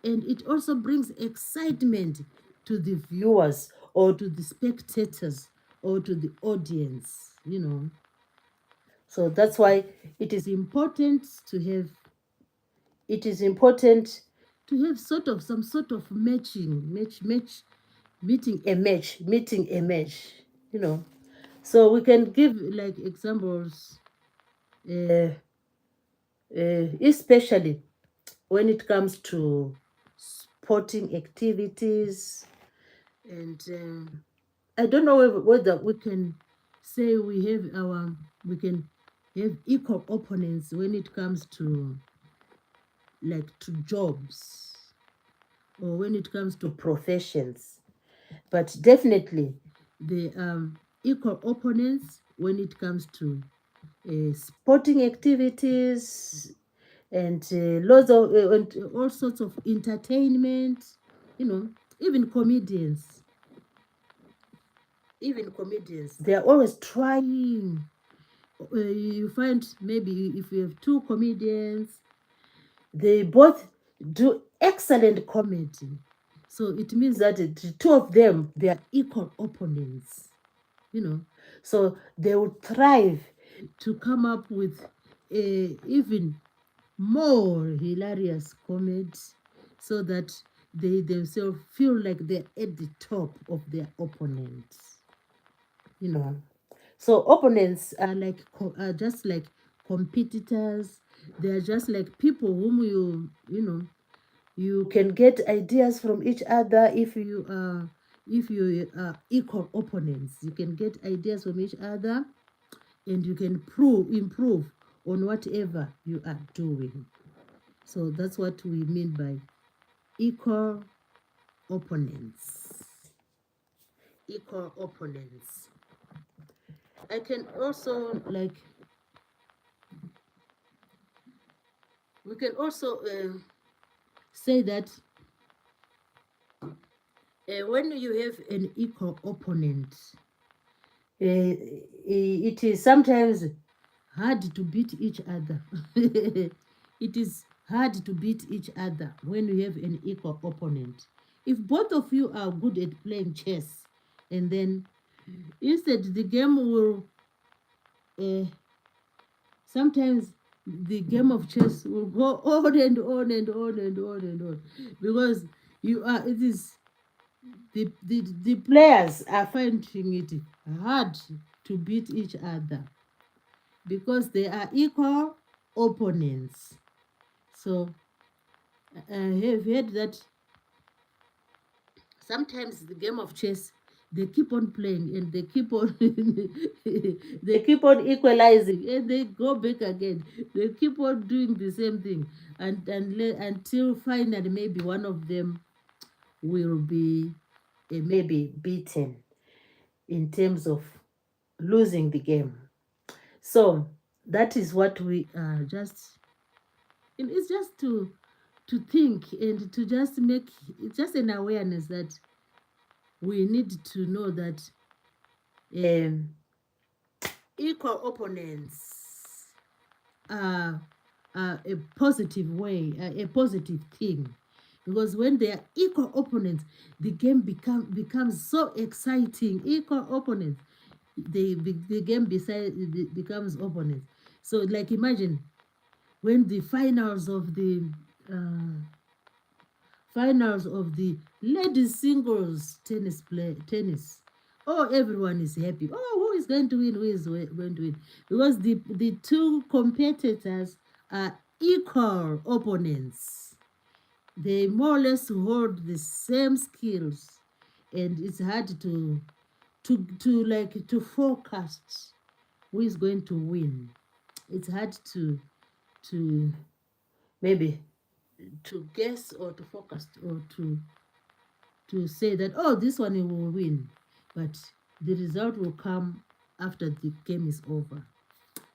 And it also brings excitement to the viewers or to the spectators or to the audience. So that's why it is important to have sort of some sort of meeting a match. So we can give like examples, uh, especially when it comes to sporting activities. And I don't know whether we can say we can have equal opponents when it comes to jobs or when it comes to professions, but definitely the equal opponents when it comes to sporting activities and lots of and all sorts of entertainment. Even comedians, they are always trying. You find maybe if you have two comedians, they both do excellent comedy. So it means that the two of them, they are equal opponents. So they will thrive to come up with a even more hilarious comedy, so that they themselves feel like they're at the top of their opponents. So opponents are are just like competitors. They are just like people whom you can get ideas from each other. If you are equal opponents, you can get ideas from each other, and you can improve on whatever you are doing. So that's what we mean by equal opponents. Equal opponents. I can also we can also say that when you have an equal opponent, it is sometimes hard to beat each other. It is hard to beat each other when you have an equal opponent. If both of you are good at playing chess, and then instead the game will sometimes the game of chess will go on and on and on and on and on, because the players are finding it hard to beat each other because they are equal opponents. So I have heard that sometimes the game of chess, they keep on playing and they keep on they keep on equalizing and they go back again. They keep on doing the same thing until finally maybe one of them will be maybe beaten in terms of losing the game. So that is what we are just. It's just to think and to just make it's just an awareness that we need to know that um, equal opponents are a positive way, a positive thing. Because when they are equal opponents, the game becomes so exciting. Equal opponents, the game becomes opponents. So, like, imagine when the finals of the ladies singles tennis. Oh, everyone is happy. Oh, who is going to win? Who is going to win? Because the two competitors are equal opponents. They more or less hold the same skills, and it's hard to forecast who is going to win. It's hard to maybe to guess or to focus or to say that, oh, this one will win. but the result will come after the game is over.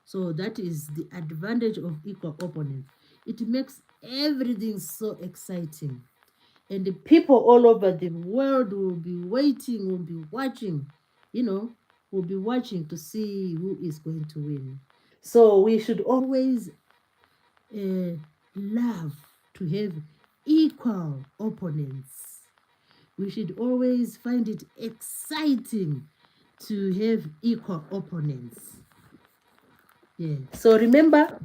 So that is the advantage of equal opponents. It makes everything so exciting. And the people all over the world will be waiting, will be watching, you know, will be watching to see who is going to win. So we should always love to have equal opponents. We should always find it exciting to have equal opponents. Yeah. So remember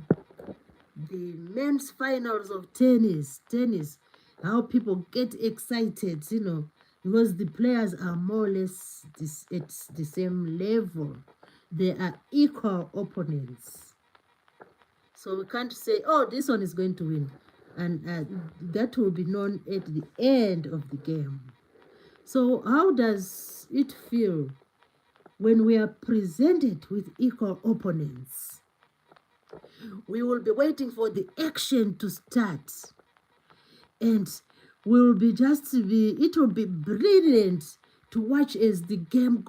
the men's finals of tennis, how people get excited, because the players are more or less at the same level. They are equal opponents. So we can't say, oh, this one is going to win. And that will be known at the end of the game. So how does it feel when we are presented with equal opponents? We will be waiting for the action to start. And it will be brilliant to watch as the game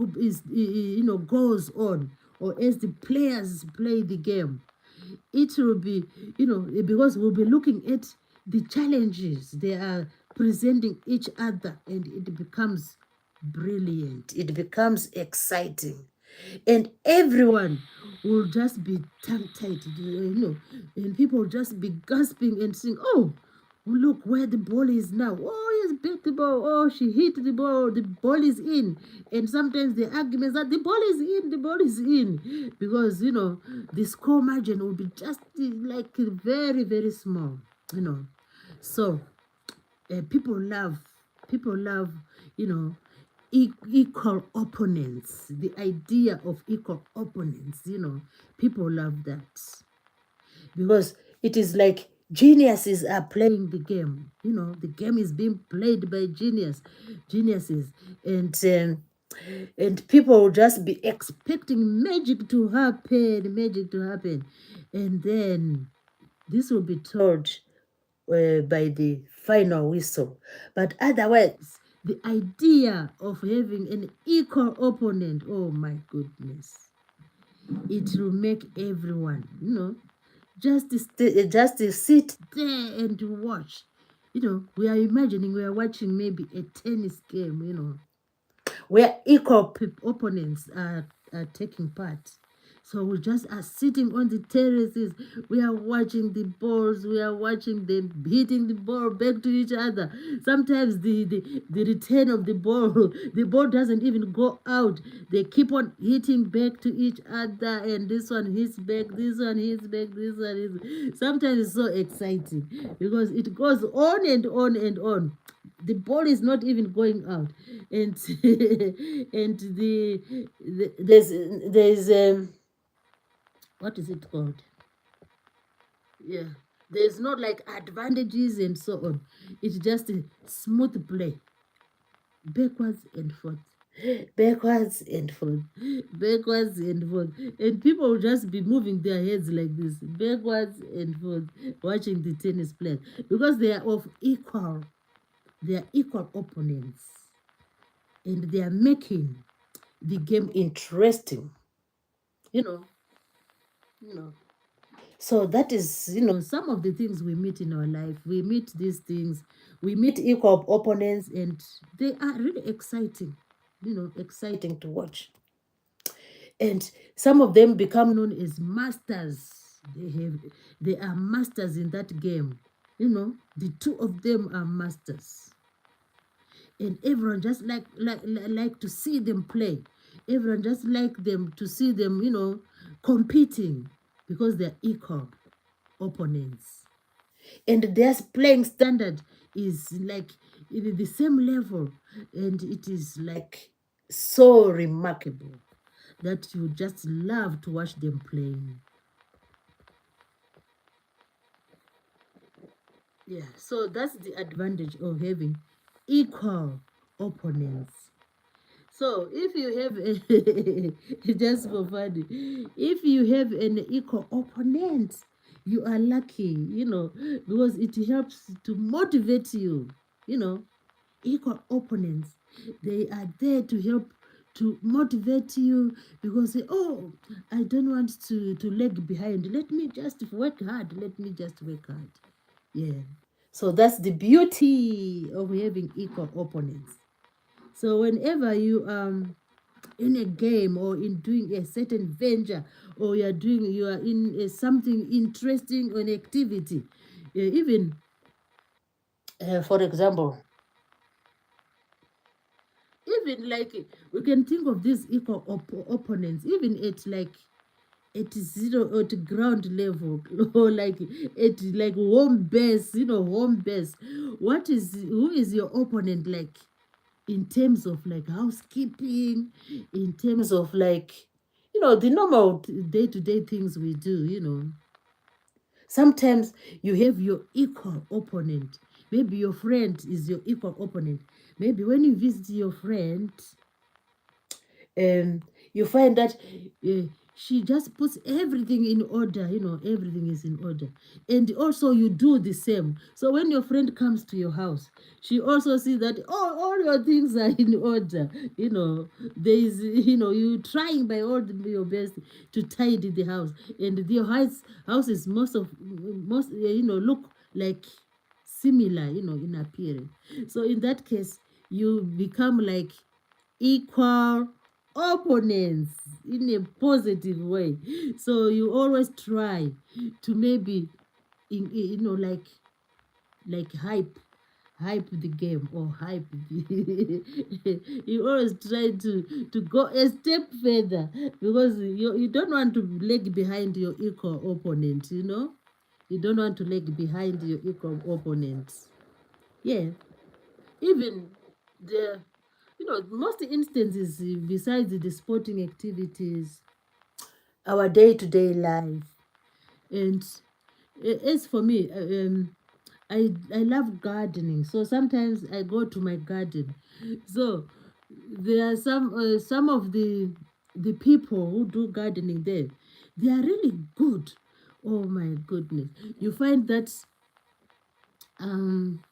goes on, or as the players play the game. It will be, because we'll be looking at the challenges they are presenting each other, and it becomes brilliant. It becomes exciting. And everyone will just be tongue-tied, and people will just be gasping and saying, oh, look where the ball is now. Oh, he's beat the ball. Oh, she hit the ball. The ball is in. And sometimes the arguments that the ball is in, the ball is in. Because, the score margin will be just like very, very small, So people love, you know, equal opponents. The idea of equal opponents, people love that. Because it is like geniuses are playing the game. The game is being played by geniuses, and people will just be expecting magic to happen, and then this will be told by the final whistle. But otherwise, the idea of having an equal opponent, oh my goodness, it will make everyone, just to sit there and to watch. We are imagining we are watching maybe a tennis game, where equal opponents are taking part. So we just are sitting on the terraces. We are watching the balls. We are watching them hitting the ball back to each other. Sometimes the return of the ball doesn't even go out. They keep on hitting back to each other, and this one hits back, this one hits back, this one is. Sometimes it's so exciting because it goes on and on and on. The ball is not even going out, and and there's what is it called? Yeah, there's not like advantages and so on. It's just a smooth play, backwards and forth, backwards and forth, backwards and forth, and people will just be moving their heads like this, backwards and forth, watching the tennis players, because they are equal opponents, and they are making the game interesting. you know you know So that is, some of the things we meet in our life. We meet these things, we meet equal opponents, and they are really exciting, exciting to watch. And some of them become known as masters. They are masters in that game. The two of them are masters. And everyone just like to see them play. Everyone just like them to see them, competing, because they're equal opponents, and their playing standard is like in the same level, and it is like so remarkable that you just love to watch them playing. Yeah, so that's the advantage of having equal opponents. So if you have just for funny, if you have an equal opponent, you are lucky, because it helps to motivate you. Equal opponents, they are there to help to motivate you, because oh, I don't want to lag behind. Let me just work hard. Let me just work hard. Yeah. So that's the beauty of having equal opponents. So whenever you in a game or in doing a certain venture, or you are in something interesting or an activity, even for example, even like we can think of these equal opponents even at like at zero, at ground level, or like at like home base, home base. Who is your opponent like in terms of like housekeeping, in terms of like the normal day-to-day things we do. Sometimes you have your equal opponent. Maybe your friend is your equal opponent. Maybe when you visit your friend, you find that uh, she just puts everything in order. Everything is in order, and also you do the same. So when your friend comes to your house, she also sees that all your things are in order. There is, you trying by your best to tidy the house, and the house is most look like similar, in appearance. So in that case, you become like equal opponents in a positive way. So you always try to maybe like hype the game, or hype the you always try to go a step further, because you don't want to lag behind your equal opponent. You don't want to lag behind your equal opponent. Yeah. Even the most instances, besides the sporting activities, our day-to-day life. And as for me, I love gardening, so sometimes I go to my garden. So there are some of the people who do gardening there. They are really good. Oh my goodness. Um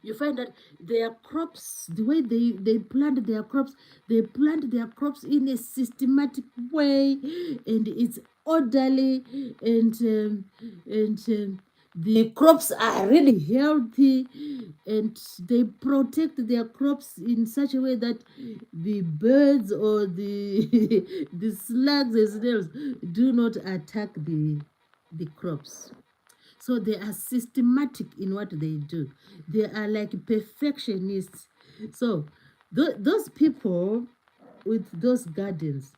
you find that their crops, the way they plant their crops, they plant their crops in a systematic way, and it's orderly, and the crops are really healthy, and they protect their crops in such a way that the birds or the the slugs and snails do not attack the crops. So they are systematic in what they do. They are like perfectionists. So those people with those gardens,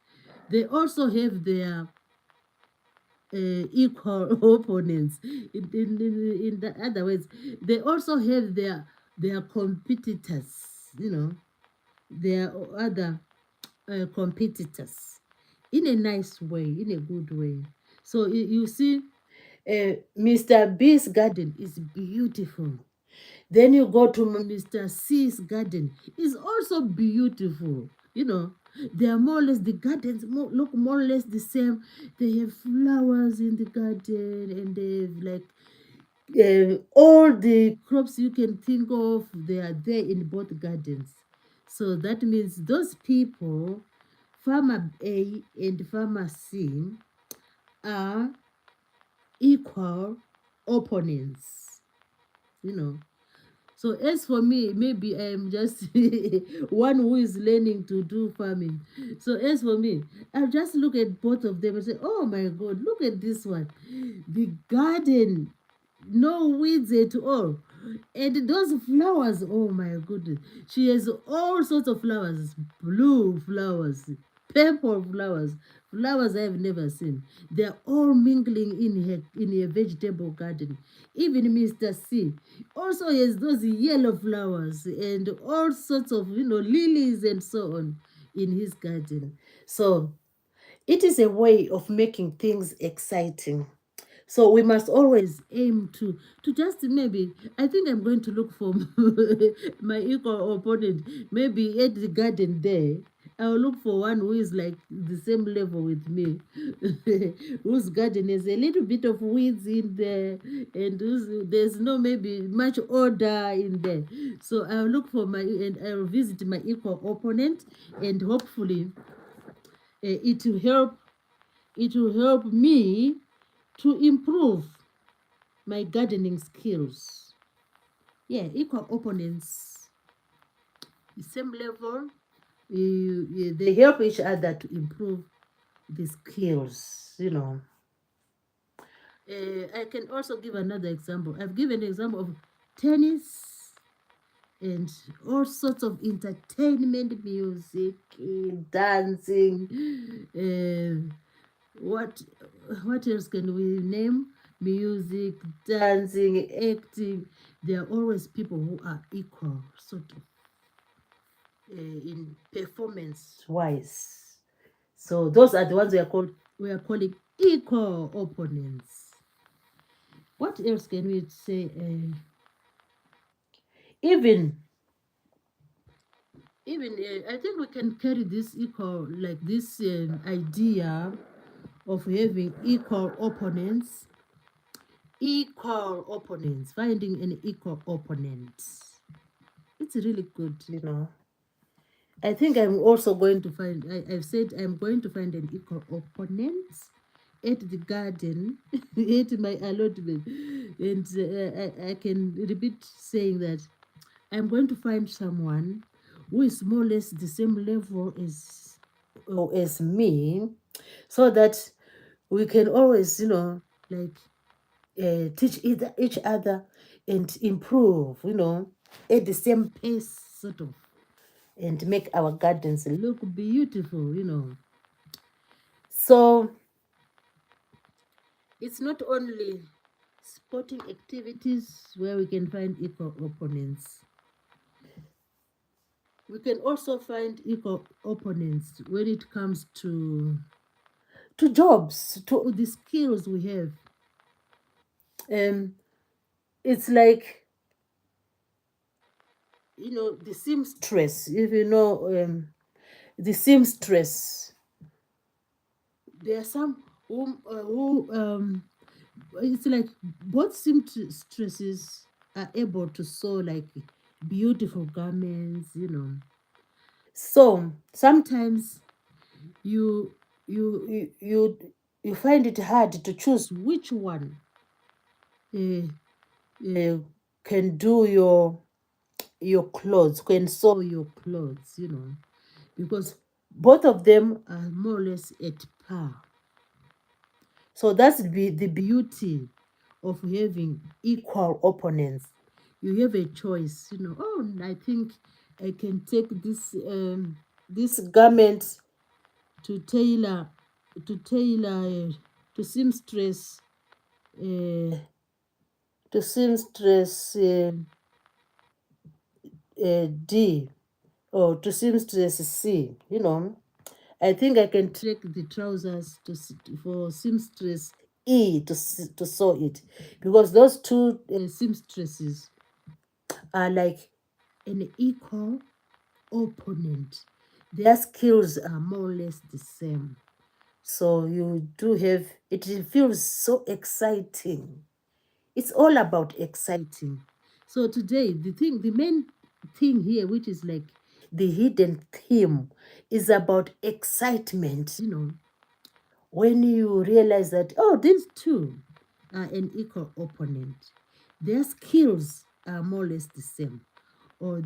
they also have their equal opponents. In the other words, they also have their competitors. Their other competitors, in a nice way, in a good way. So you see, Mr. B's garden is beautiful. Then you go to Mr. C's garden, is also beautiful. They are more or less, the gardens look more or less the same. They have flowers in the garden, and they have like all the crops you can think of, they are there in both gardens. So that means those people, Farmer A and Farmer C, are equal opponents. So as for me, maybe I am just one who is learning to do farming. So as for me, I'll just look at both of them and say, oh my God, look at this one. The garden, no weeds at all. And those flowers, oh my goodness. She has all sorts of flowers, blue flowers, purple flowers, flowers I've never seen. They're all mingling in a vegetable garden. Even Mr. C also has those yellow flowers and all sorts of lilies and so on in his garden. So it is a way of making things exciting. So we must always aim to just maybe, I think I'm going to look for my equal opponent, maybe at the garden there. I'll look for one who is like the same level with me, whose garden has a little bit of weeds in there, and there's no maybe much order in there. So I'll look for and I'll visit my equal opponent, and hopefully it will help. It will help me to improve my gardening skills. Yeah, equal opponents, the same level. They help each other to improve the skills, I can also give another example. I've given an example of tennis and all sorts of entertainment, music, dancing. What what else can we name? Music, dancing, acting. There are always people who are equal, sort of, in performance wise. So those are the ones we are calling equal opponents. What else can we say? Even I think we can carry this equal, like this idea of having equal opponents. Equal opponents, finding an equal opponent. It's really good. I think I'm also going to find, I've said I'm going to find an equal opponent at the garden, at my allotment. And I can repeat saying that I'm going to find someone who is more or less the same level as me, so that we can always, like teach each other and improve, at the same pace, sort of, and make our gardens look beautiful. So it's not only sporting activities where we can find equal opponents. We can also find equal opponents when it comes to jobs, to the skills we have. It's like, the seamstress. If you know the seamstress, there are some who it's like both seamstresses are able to sew like beautiful garments. So sometimes you you you you, you find it hard to choose which one uh, uh, can do your clothes, can sew your clothes, because both of them are more or less at par. So that's the beauty of having equal opponents. You have a choice. Oh, I think I can take this garment to tailor to seamstress uh, to seamstress D, or to seamstress C. I think I can take the trousers for seamstress E to sew it, because those two seamstresses are like an equal opponent. Their skills are more or less the same. So you do have, it feels so exciting. It's all about exciting. So today, the main thing here, which is like the hidden theme, is about excitement. When you realize that, oh, these two are an equal opponent, their skills are more or less the same, or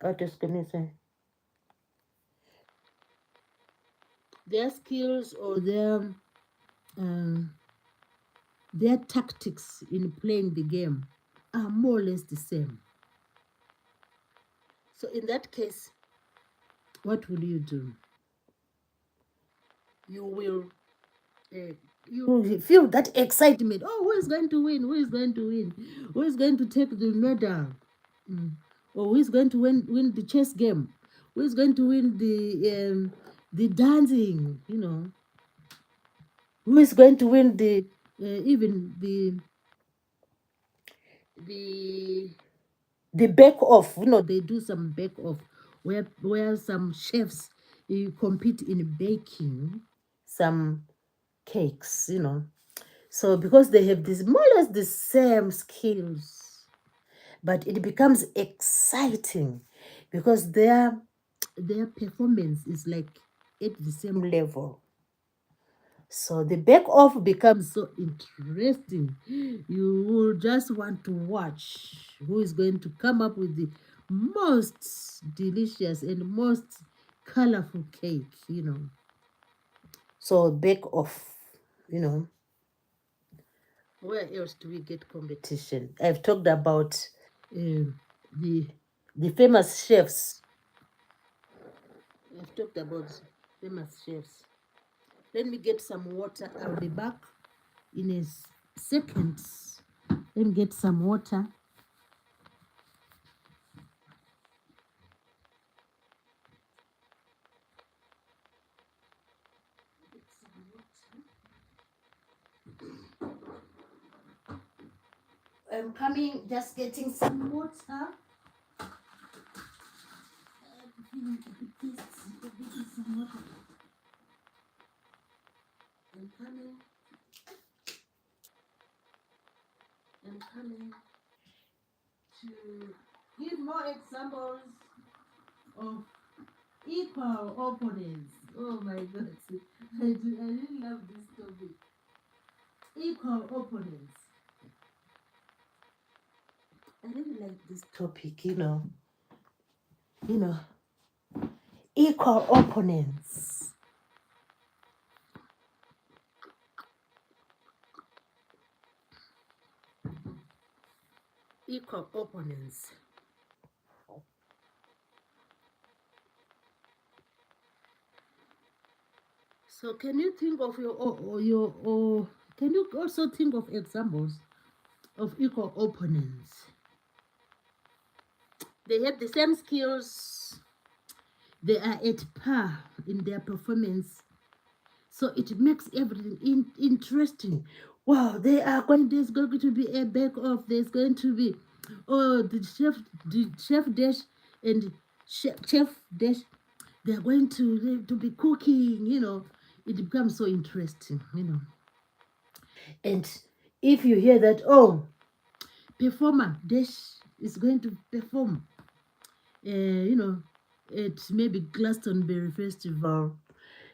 what else can I say? Their skills or their tactics in playing the game are more or less the same. So in that case, what will you do? You will you feel that excitement. Oh, who is going to win? Who is going to win? Who is going to take the medal? Or who is going to win the chess game? Who is going to win the dancing? Who is going to win the even the back off? They do some back off. where some chefs compete in baking some cakes, So because they have this more or less the same skills, but it becomes exciting because their performance is like at the same level. So the bake off becomes so interesting. You will just want to watch who is going to come up with the most delicious and most colorful cake. So bake off, you know. Where else do we get competition? I've talked about the famous chefs. I've talked about famous chefs. Let me get some water. I'll be back in a second. Let me get some water. I'm coming, just getting some water. I'm coming. I'm coming to give more examples of equal opponents. Oh my God. I really love this topic. Equal opponents. I really like this topic, equal opponents. Equal opponents. So can you think of can you also think of examples of equal opponents? They have the same skills. They are at par in their performance. So it makes everything interesting. Wow, there's going to be a bake off. There's going to be, the chef dash and chef dash. They're going to be cooking. It becomes so interesting. And if you hear that, performer dash is going to perform, at maybe Glastonbury Festival,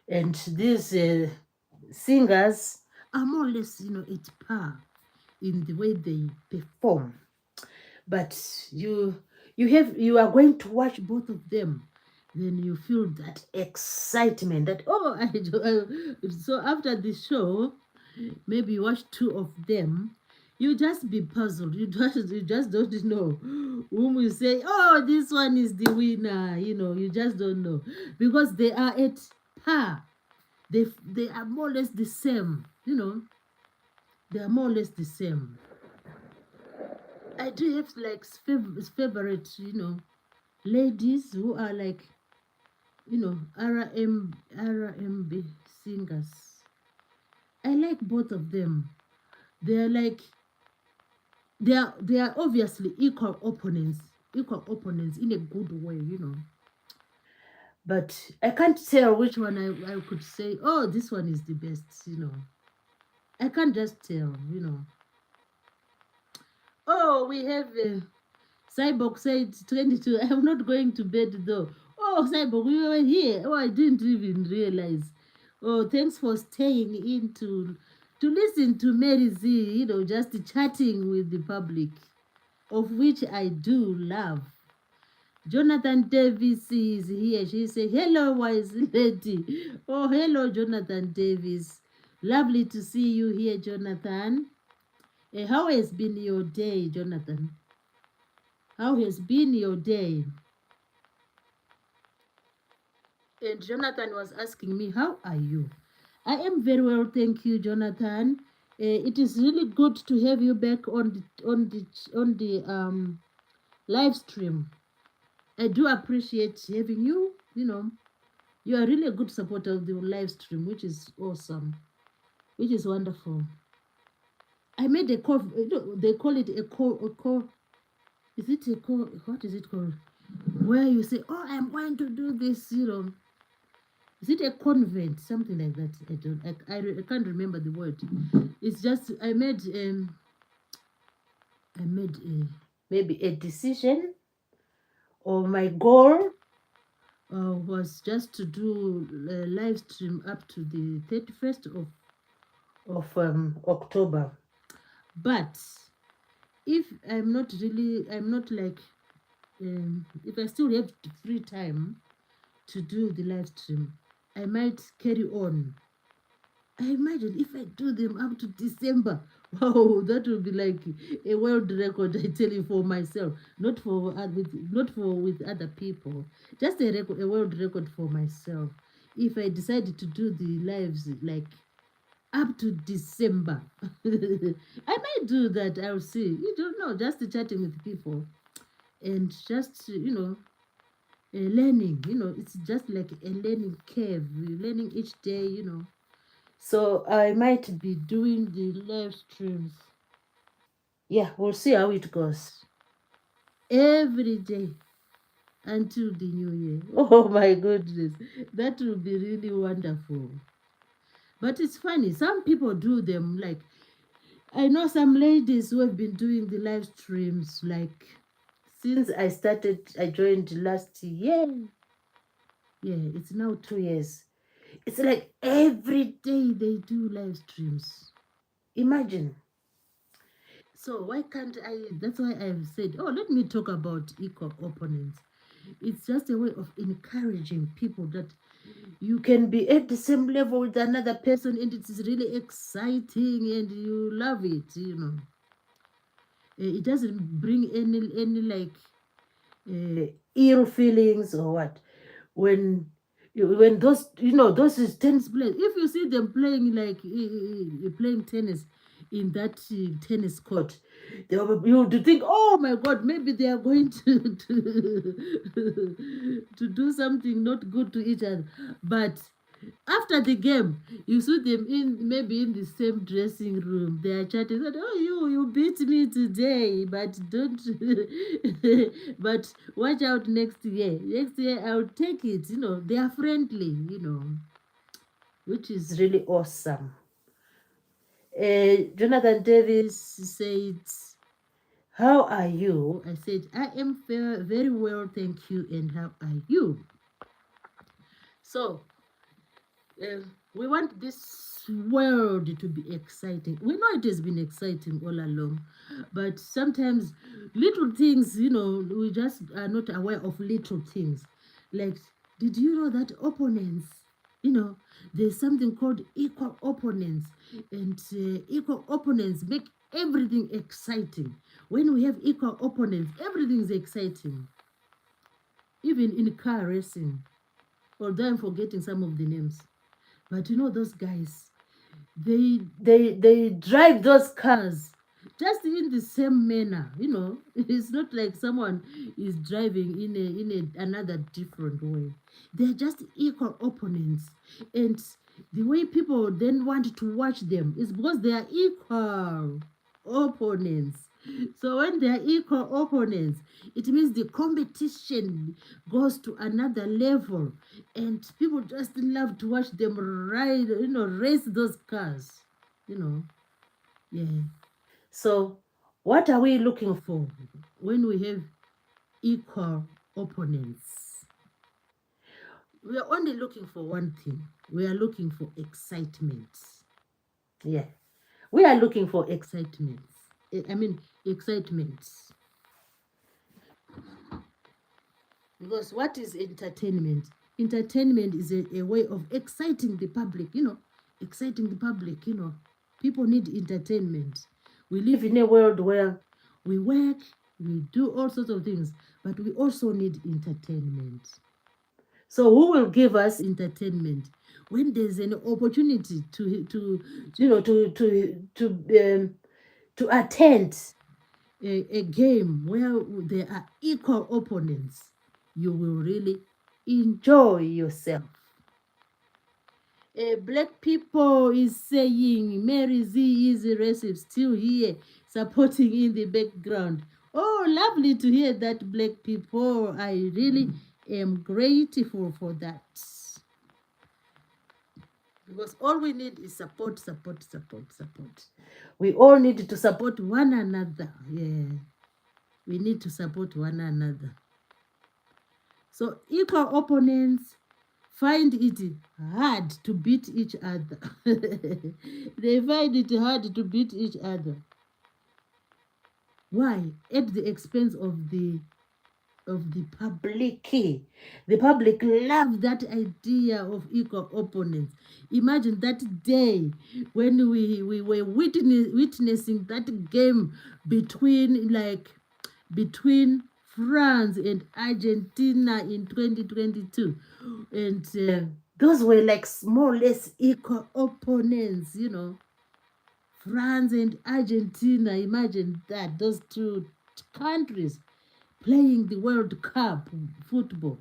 and these singers are more or less, at par in the way they perform. But you are going to watch both of them, then you feel that excitement that so after the show, maybe you watch two of them, you just be puzzled. You just don't know whom you say, oh, this one is the winner. You just don't know because they are at par. They are more or less the same. They are more or less the same. I do have like favorite, ladies who are like, R&B singers. I like both of them. They're like they are obviously equal opponents in a good way. But I can't tell which one I could say, oh, this one is the best. I can't just tell. Oh, we have Cyborg said 22. I'm not going to bed though. Oh, Cyborg, we were here. Oh, I didn't even realize. Oh, thanks for staying in to listen to Mary Z, just chatting with the public, of which I do love. Jonathan Davis is here. She said, hello, wise lady. Oh, hello, Jonathan Davis. Lovely to see you here, Jonathan. How has been your day, Jonathan? How has been your day? And Jonathan was asking me, how are you? I am very well, thank you, Jonathan. It is really good to have you back on the live stream. I do appreciate having you. You are really a good supporter of the live stream, which is awesome, which is wonderful. I made a call. They call it a call. Is it a call? What is it called? where you say, oh, I'm going to do this, is it a convent, something like that? I can't remember the word. It's just I made maybe a decision, or my goal was just to do a live stream up to the 31st of October. But if I'm not like, if I still have free time to do the live stream, I might carry on. I imagine if I do them up to December, wow, that will be like a world record. I tell you, for myself, not for with other people, just a world record for myself. If I decided to do the lives like up to December, I might do that. I'll see. You don't know, just chatting with people and just learning. It's just like a learning curve. Learning each day. So I might be doing the live streams. Yeah, we'll see how it goes. Every day until the new year. Oh my goodness. That will be really wonderful. But it's funny, some people do them like, I know some ladies who have been doing the live streams like since I joined last year. Yeah, it's now 2 years. It's like every day they do live streams. Imagine. So why can't I? That's why I've said, oh, let me talk about equal opponents. It's just a way of encouraging people that you can be at the same level with another person, and it is really exciting, and you love it. It doesn't bring any like ill feelings or what. When those those is tennis players, if you see them playing like playing tennis in that tennis court, you would think, oh my god, maybe they are going to do something not good to each other. But after the game, you see them maybe in the same dressing room. They are chatting. Said, oh, you beat me today, but don't. But watch out next year. Next year I'll take it. They are friendly. Which is really awesome. Jonathan Davis said, "How are you?" I said, "I am very well, thank you. And how are you?" So we want this world to be exciting. We know it has been exciting all along, but sometimes little things, we just are not aware of little things. Like, did you know that opponents, there's something called equal opponents, and equal opponents make everything exciting. When we have equal opponents, everything is exciting. Even in car racing, although I'm forgetting some of the names. But those guys, they drive those cars just in the same manner. It's not like someone is driving in another different way. They're just equal opponents, and the way people then want to watch them is because they are equal opponents. So when they are equal opponents, it means the competition goes to another level, and people just love to watch them ride, race those cars, yeah. So what are we looking for when we have equal opponents? We are only looking for one thing. We are looking for excitement. Yeah. We are looking for excitement. I mean, excitement. Because what is entertainment? Entertainment is a way of exciting the public, exciting the public. People need entertainment. We live in a world where we work, we do all sorts of things, but we also need entertainment. So who will give us entertainment when there's an opportunity to attend a game where there are equal opponents? You will really enjoy yourself. Black people is saying Mary Z is racist, still here supporting in the background. Oh, lovely to hear that, black people. I really am grateful for that. Because all we need is support, support, support, support. We all need to support one another. Yeah. We need to support one another. So equal opponents find it hard to beat each other. They find it hard to beat each other. Why? At the expense of the public. The public love that idea of equal opponents. Imagine that day when we were witnessing that game between France and Argentina in 2022. And those were like more or less equal opponents. France and Argentina, imagine that, those two countries playing the World Cup football.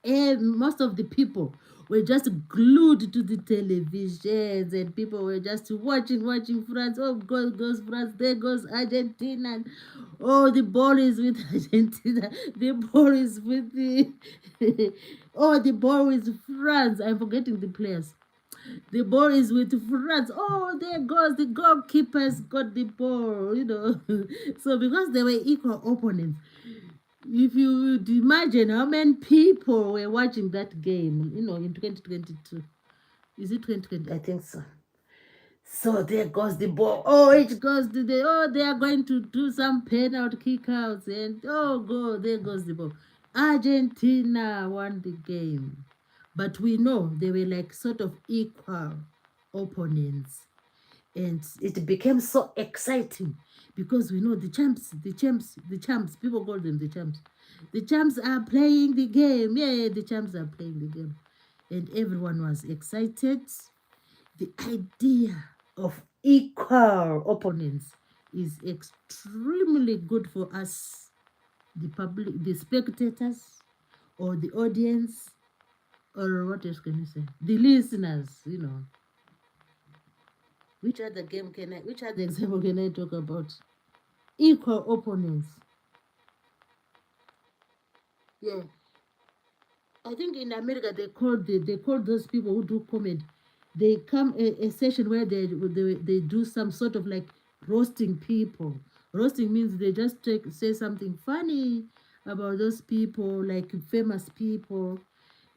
And most of the people were just glued to the televisions, and people were just watching France. Oh, goes France, there goes Argentina. Oh, the ball is with Argentina. The ball is with the oh, the ball is France. I'm forgetting the players. The ball is with France. Oh, there goes the goalkeepers got the ball. So because they were equal opponents, if you would imagine how many people were watching that game, in 2022. Is it 2020? I think so. So there goes the ball. Oh, it goes to they are going to do some penalty kickouts, and there goes the ball. Argentina won the game. But we know they were like sort of equal opponents. And it became so exciting because we know the champs, people call them the champs. The champs are playing the game. Yeah, the champs are playing the game. And everyone was excited. The idea of equal opponents is extremely good for us, the public, the spectators, or the audience, or what else can you say? The listeners. Which other example can I talk about? Equal opponents. Yeah. I think in America they call those people who do comedy. They come a session where they do some sort of like roasting people. Roasting means they just say something funny about those people, like famous people,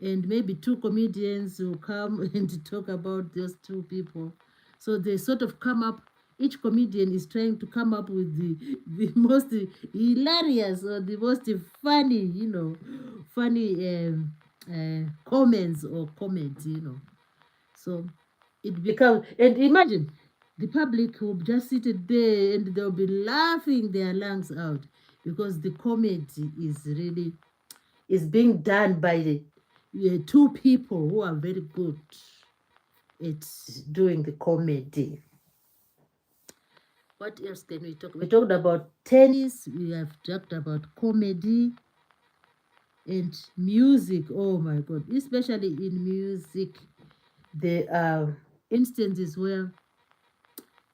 and maybe two comedians will come and talk about those two people. So they sort of come up. Each comedian is trying to come up with the most hilarious or the most funny comments or comments. So it becomes, and imagine the public will just sit there and they'll be laughing their lungs out because the comedy is being done by the two people who are very good at doing the comedy. What else can we talk about? We talked about tennis, we have talked about comedy and music. Oh my God, especially in music, there are instances where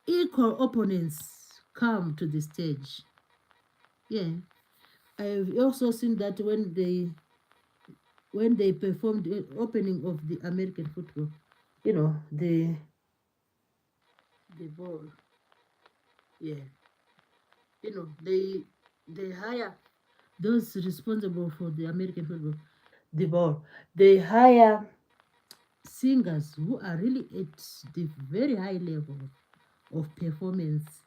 equal opponents come to the stage. Yeah, I've also seen that when they performed the opening of the American football, the ball. Yeah, they hire those responsible for the American football, the ball. They hire singers who are really at the very high level of performance,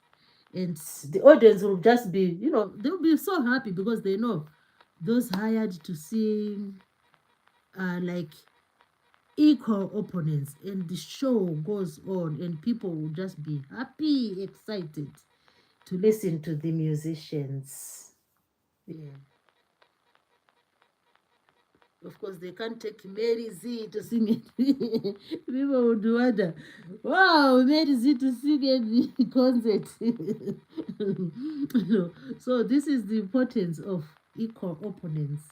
and the audience will just be, they'll be so happy because they know those hired to sing are like equal opponents, and the show goes on, and people will just be happy, excited to listen to the musicians. Yeah. Of course, they can't take Mary Z to sing it. People would wonder, wow, Mary Z to sing at the concert. So this is the importance of equal opponents.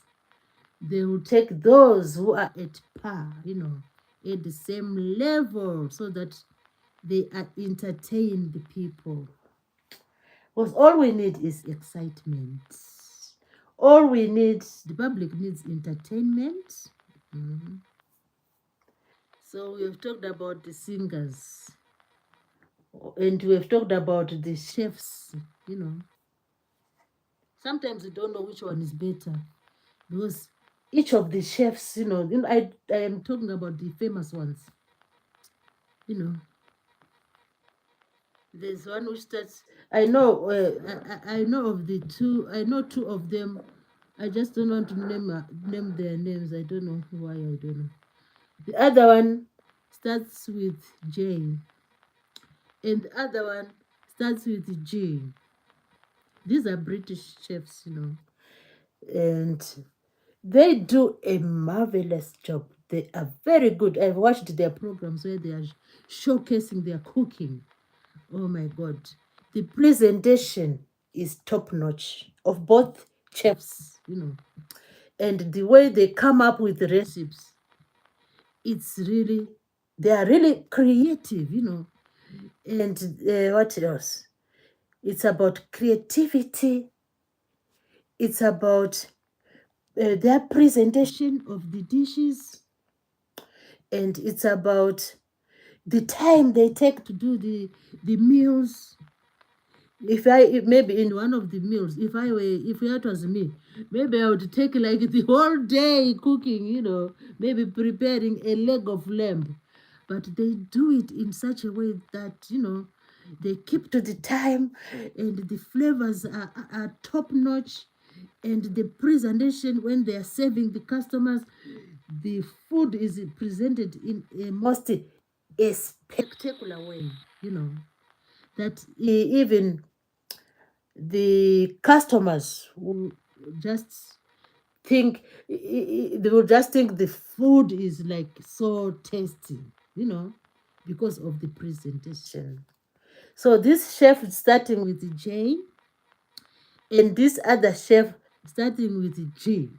They will take those who are at par, at the same level, so that they entertain the people. Because all we need is excitement. All we need, the public needs entertainment. Mhm. So we have talked about the singers, and we have talked about the chefs. You know, sometimes we don't know which one is better because each of the chefs, I am talking about the famous ones. You know, there's one which starts. I know. I know of the two. I know two of them. I just don't want to name their names. I don't know why. I don't know. The other one starts with J, and the other one starts with G. These are British chefs, and they do a marvelous job. They are very good. I've watched their programs where they are showcasing their cooking. Oh my God. The presentation is top notch of both chefs, and the way they come up with the recipes, it's really, they are really creative, And what else? It's about creativity. It's about their presentation of the dishes, and it's about the time they take to do the meals. Maybe in one of the meals, if it was me, maybe I would take like the whole day cooking, maybe preparing a leg of lamb. But they do it in such a way that, they keep to the time, and the flavors are top notch, and the presentation when they are serving the customers, the food is presented in a most a spectacular way, that even the customers will just they will just think the food is like so tasty, because of the presentation. So this chef is starting with J, and this other chef starting with G.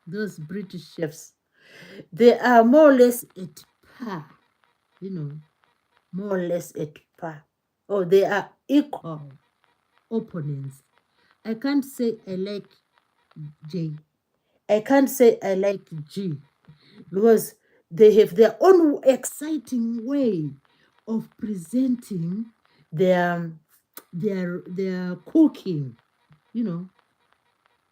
Those British chefs, they are more or less at par, you know, more or less at par. Oh, they are equal opponents. I can't say I like J. I can't say I like G, because they have their own exciting way of presenting their cooking,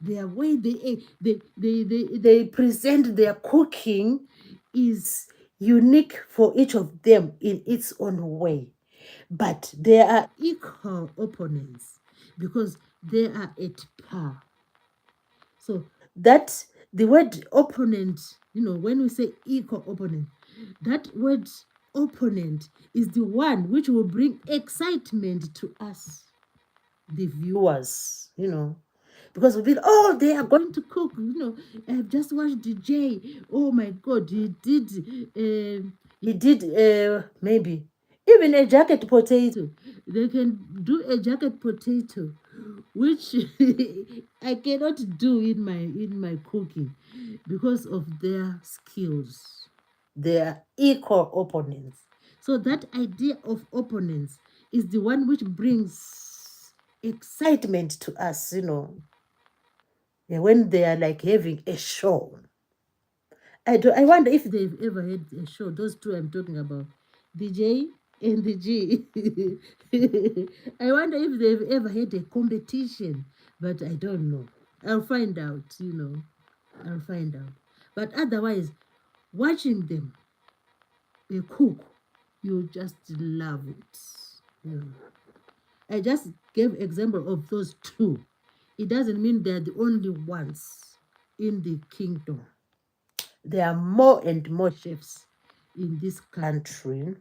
their way they present their cooking is unique for each of them in its own way. But they are equal opponents because they are at par. So that the word opponent, when we say equal opponent, that word opponent is the one which will bring excitement to us, the viewers, because we'll be, oh, they are going to cook, I've just watched DJ. Oh my God, he did maybe even a jacket potato. They can do a jacket potato, which I cannot do in my cooking because of their skills. They are equal opponents. So that idea of opponents is the one which brings excitement to us, yeah, when they are like having a show. I wonder if they've ever had a show. Those two I'm talking about, the J and the G. I wonder if they've ever had a competition, but I don't know. I'll find out, I'll find out. But otherwise, watching them cook, you just love it. Yeah. I just gave example of those two. It doesn't mean they're the only ones in the kingdom. There are more and more chefs in this country,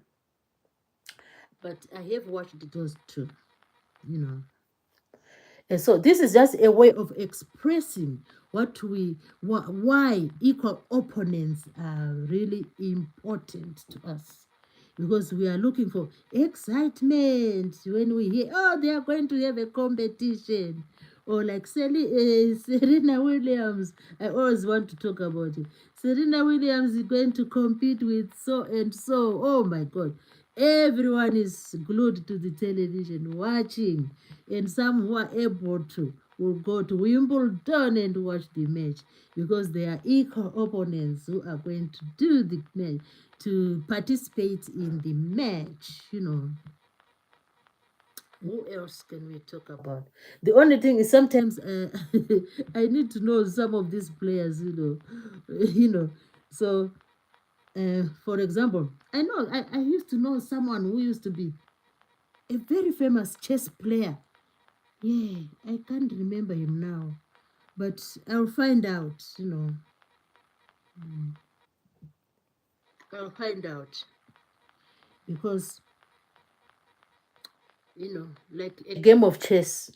but I have watched those two, And so this is just a way of expressing why equal opponents are really important to us. Because we are looking for excitement when we hear, oh, they are going to have a competition. Or like Serena Williams. I always want to talk about it. Serena Williams is going to compete with so and so. Oh my God. Everyone is glued to the television watching, and some who are able to will go to Wimbledon and watch the match because they are equal opponents who are going to do the match, to participate in the match. Who else can we talk about? The only thing is sometimes I need to know some of these players. you know. So, for example, I used to know someone who used to be a very famous chess player. Yeah, I can't remember him now, but I'll find out. I'll find out because, like a game of chess,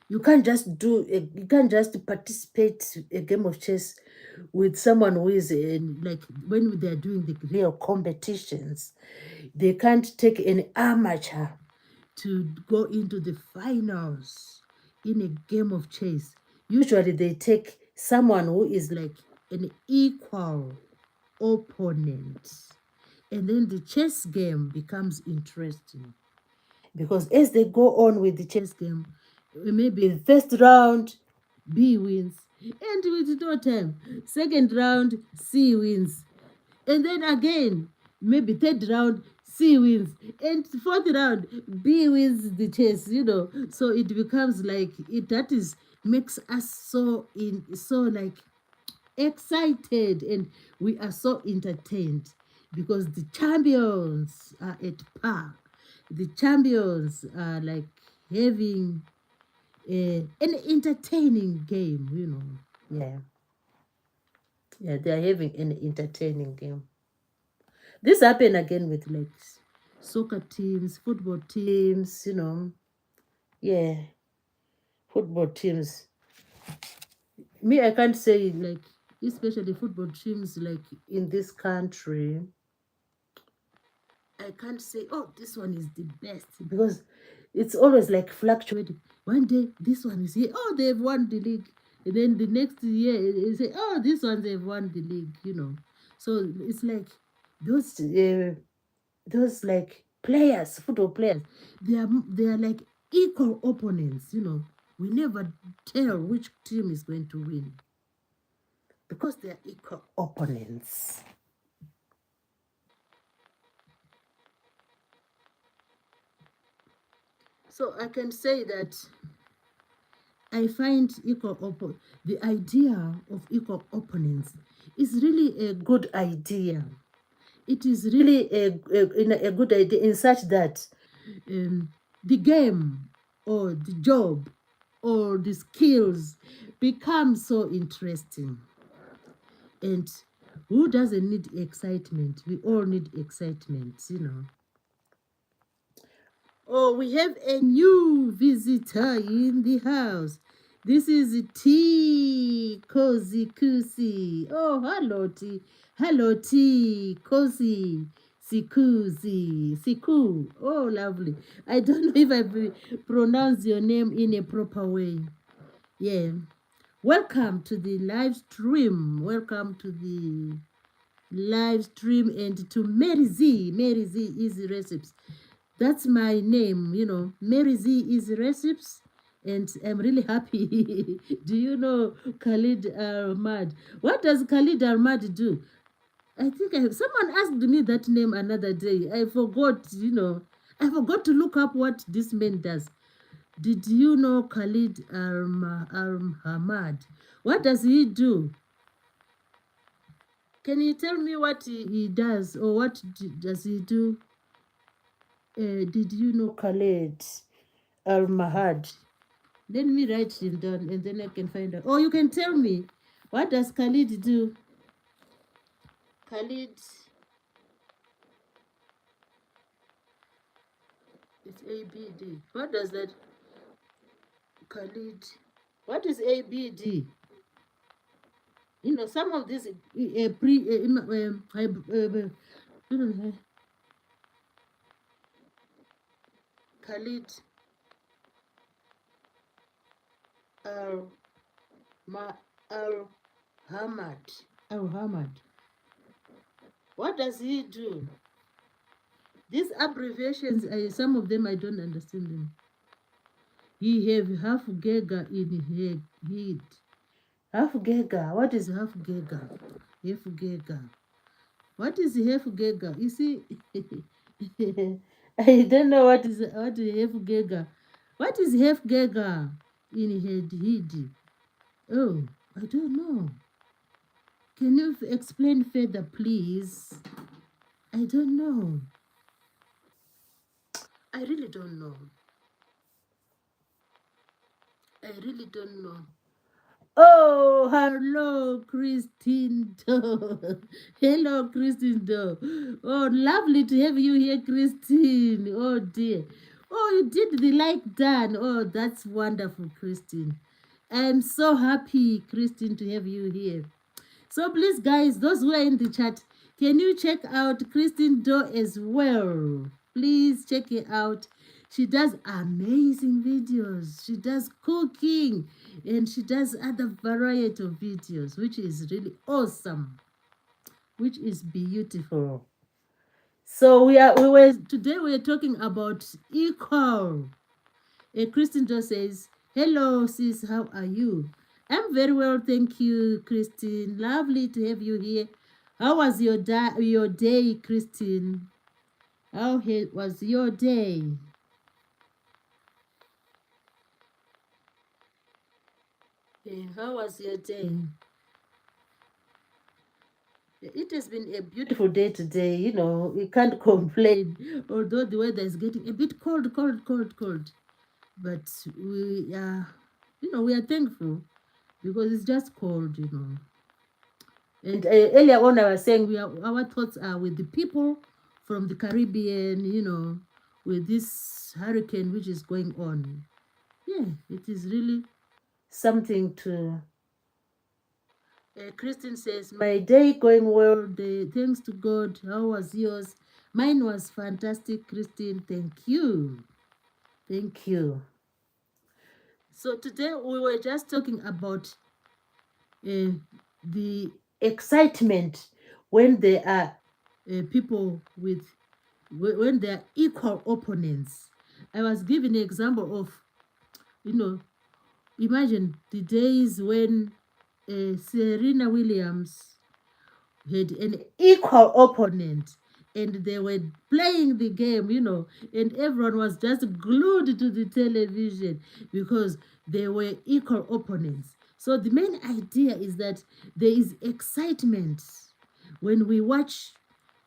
you can't just participate a game of chess with someone who is like when they're doing the real competitions, they can't take an amateur to go into the finals in a game of chess. Usually they take someone who is like an equal opponent. And then the chess game becomes interesting because as they go on with the chess game, maybe first round B wins, and with no time, second round C wins, and then again, maybe third round C wins, and fourth round B wins the chess. So it becomes like it that is makes us so like excited, and we are so entertained because the champions are at par. The champions are like having an entertaining game. Yeah, yeah, they are having an entertaining game. This happened again with like soccer teams, football teams. Yeah, football teams. Me, I can't say like, especially football teams like in this country. I can't say, oh, this one is the best because it's always like fluctuating. One day, this one is here, oh, they've won the league. And then the next year, you say, oh, this one, they've won the league. So it's like those like players, football players, they are like equal opponents. We never tell which team is going to win because they are equal opponents. So I can say that I find the idea of equal opponents is really a good idea. It is really a good idea in such that um, the game or the job or the skills become so interesting. And who doesn't need excitement? We all need excitement. Oh, we have a new visitor in the house. This is T Cozy Kusi. Oh, hello T. Hello T Cozy Sikuzi. Siku. Oh, lovely. I don't know if I pronounce your name in a proper way. Yeah. Welcome to the live stream. Welcome to the live stream and to Mary Z. Mary Z Easy Recipes. That's my name. Mary Z Easy Recipes. And I'm really happy. Do you know Khalid Ahmad? What does Khalid Ahmad do? I think someone asked me that name another day. I forgot. I forgot to look up what this man does. Did you know Khalid Ahmad? What does he do? Can you tell me what he does, or what does he do? Did you know Khaled Al Mahad? Let me write him down and then I can find out. Oh, you can tell me. What does Khalid do? Khalid, it's ABD. What does that? Khalid. What is ABD? Some of this Khalid Al Ma Al Hamad. Al Hamad. What does he do? These abbreviations, some of them I don't understand them. He have half gega in head. Half gega. What is half gega? Half gega. What is half gega? You see, I don't know what is half gega. What is half gega in head? Oh, I don't know. Can you explain further, please? I don't know. I really don't know. I really don't know. Oh, hello, Christine Doe. Hello, Christine Doe. Oh, lovely to have you here, Christine. Oh, dear. Oh, you did the like done. Oh, that's wonderful, Christine. I'm so happy, Christine, to have you here. So please, guys, those who are in the chat, can you check out Christine Doe as well? Please check it out. She does amazing videos. She does cooking and she does other variety of videos, which is really awesome, which is beautiful. So today we are talking about equal. Christine just says, hello, sis, how are you? I'm very well, thank you, Christine. Lovely to have you here. How was your day, Christine? How was your day? How was your day? It has been a beautiful day today. You know, we can't complain, although the weather is getting a bit cold. But we are, we are thankful because it's just cold, And earlier on, I was saying our thoughts are with the people from the Caribbean, with this hurricane which is going on. Yeah, it is really something to. Christine says, my day going well, thanks to God. How was yours? Mine was fantastic, Christine. Thank you. Thank you. So today we were just talking about the excitement when there are people when they are equal opponents. I was giving an example of, imagine the days when Serena Williams had an equal opponent and they were playing the game, and everyone was just glued to the television because they were equal opponents. So the main idea is that there is excitement when we watch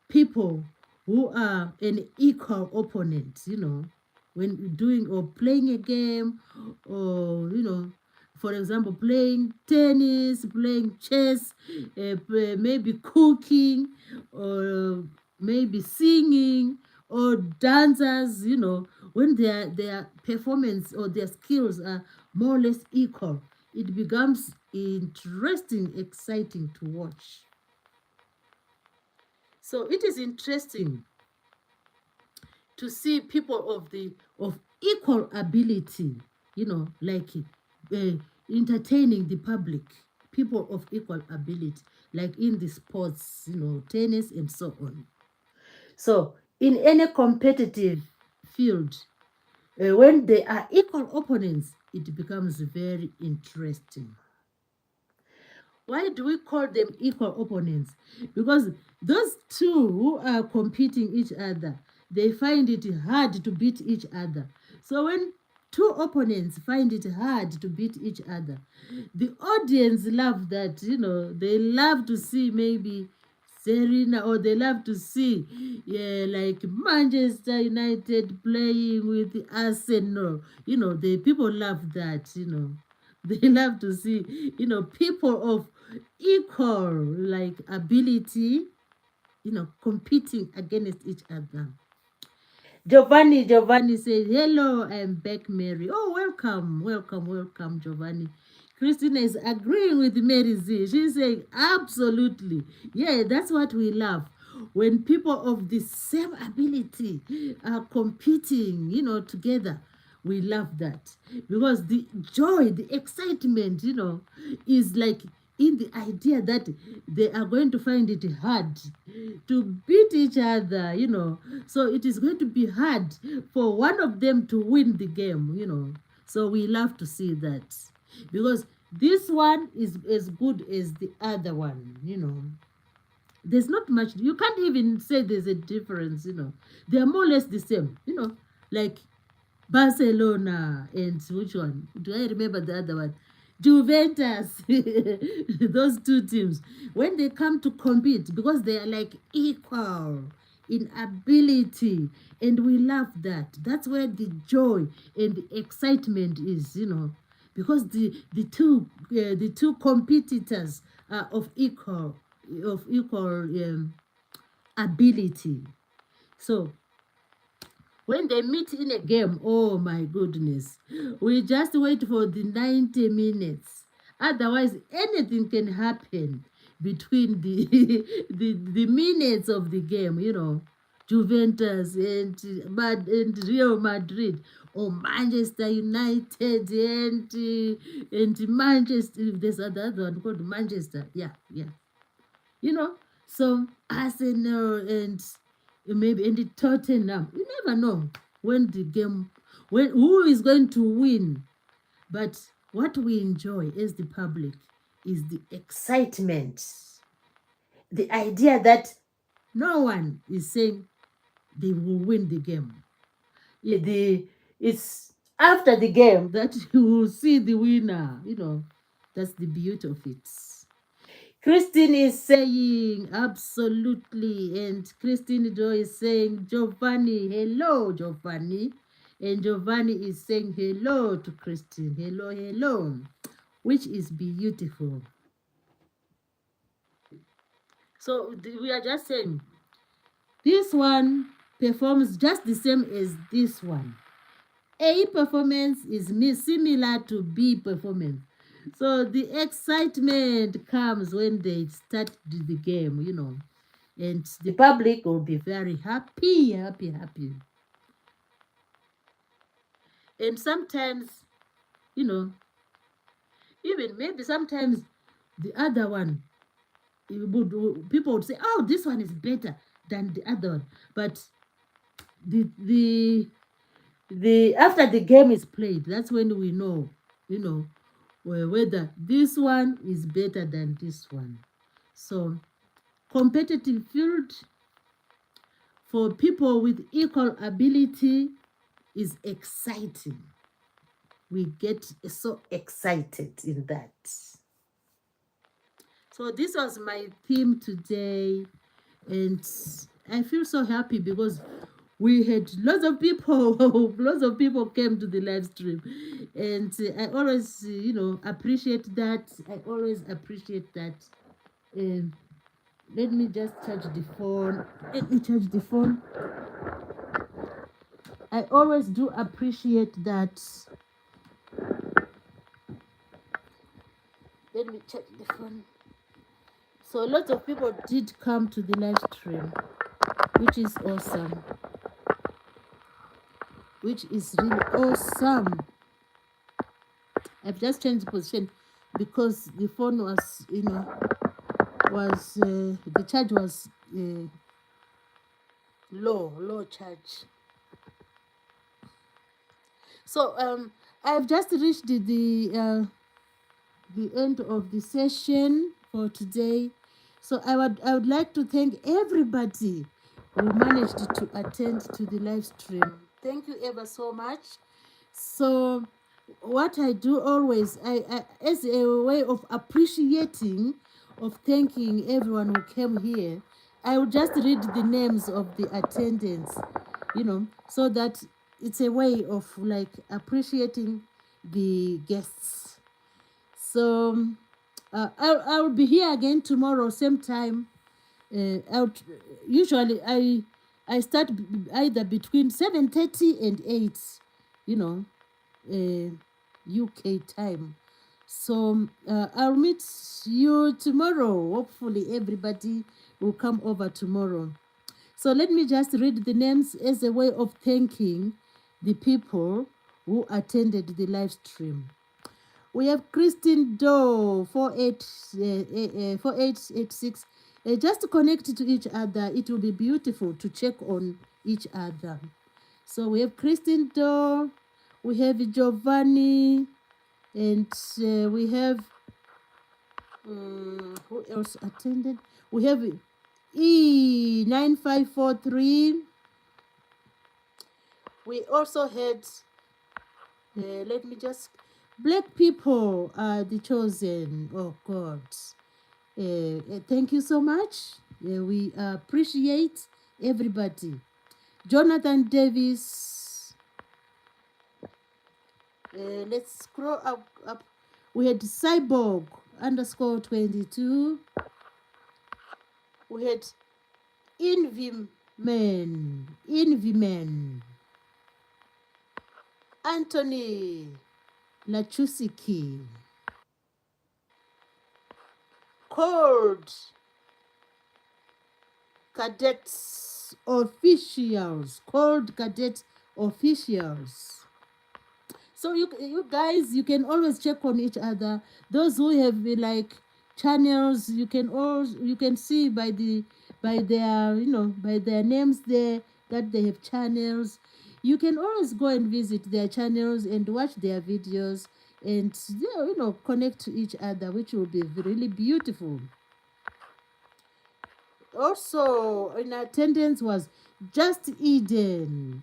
people who are an equal opponent, when doing or playing a game or, for example, playing tennis, playing chess, maybe cooking, or maybe singing, or dancers, when their performance or their skills are more or less equal, it becomes interesting, exciting to watch. So it is interesting to see people of equal ability, like entertaining the public, people of equal ability, like in the sports, tennis and so on. So in any competitive field, when they are equal opponents, it becomes very interesting. Why do we call them equal opponents? Because those two who are competing each other, they find it hard to beat each other. So when two opponents find it hard to beat each other, the audience love that, they love to see maybe Serena, or they love to see, like Manchester United playing with Arsenal. The people love that, They love to see, people of equal, like, ability, competing against each other. Giovanni says, hello, I'm back, Mary. Oh, welcome, Giovanni. Christina is agreeing with Mary Z. She's saying, absolutely. Yeah, that's what we love. When people of the same ability are competing, together, we love that. Because the joy, the excitement, is like in the idea that they are going to find it hard to beat each other, So it is going to be hard for one of them to win the game. So we love to see that because this one is as good as the other one. There's not much. You can't even say there's a difference. They are more or less the same. Like Barcelona and which one? Do I remember the other one? Juventus. Those two teams. When they come to compete, because they are like equal in ability, and we love that. That's where the joy and the excitement is. Because the two competitors are of equal ability. So when they meet in a game, oh my goodness, we just wait for the 90 minutes. Otherwise, anything can happen between the the minutes of the game. Juventus and Real Madrid, or Manchester United and Manchester. There's another one called Manchester. Yeah, yeah. So Arsenal and maybe in the Tottenham, you never know when who is going to win. But what we enjoy as the public is the excitement, the idea that no one is saying they will win the game. It's after the game that you will see the winner. That's the beauty of it. Christine is saying absolutely, and Christine Joy is saying Giovanni, hello Giovanni, and Giovanni is saying hello to Christine, hello, hello, which is beautiful. So we are just saying this one performs just the same as this one. A performance is similar to B performance. So the excitement comes when they start the game. And the public will be very happy, happy, happy. And sometimes, you know, even maybe sometimes the other one, people would say, oh, this one is better than the other one. But the after the game is played, that's when we know, whether this one is better than this one. So competitive field for people with equal ability is exciting. We get so excited in that. So this was my theme today, and I feel so happy because we had lots of people lots of people came to the live stream, and I always appreciate that. And let me just charge the phone. I always do appreciate that. Let me charge the phone. So lots of people did come to the live stream, which is awesome. Which is really awesome. I've just changed position because the phone was, the charge was low charge. So I've just reached the end of the session for today. So I would like to thank everybody who managed to attend to the live stream. Thank you ever so much. So what I do always, I as a way of appreciating, of thanking everyone who came here, I will just read the names of the attendants, so that it's a way of like appreciating the guests. So I'll be here again tomorrow, same time. Usually I start either between 7:30 and 8, UK time. So I'll meet you tomorrow. Hopefully everybody will come over tomorrow. So let me just read the names as a way of thanking the people who attended the live stream. We have Christine Doe 4886. Just to connect to each other. It will be beautiful to check on each other. So we have Christine Doe, we have Giovanni, and we have who else attended? We have E9543. We also had, let me just, Black people are the chosen. Oh God. Thank you so much. We appreciate everybody. Jonathan Davis. Let's scroll up. We had Cyborg _22. We had Envyman. Anthony Lachusiki. Cold Cadets Officials. Cold Cadet Officials. So you guys, you can always check on each other. Those who have like channels, you can see by their by their names there that they have channels. You can always go and visit their channels and watch their videos and connect to each other, which will be really beautiful. Also in attendance was Just Eden,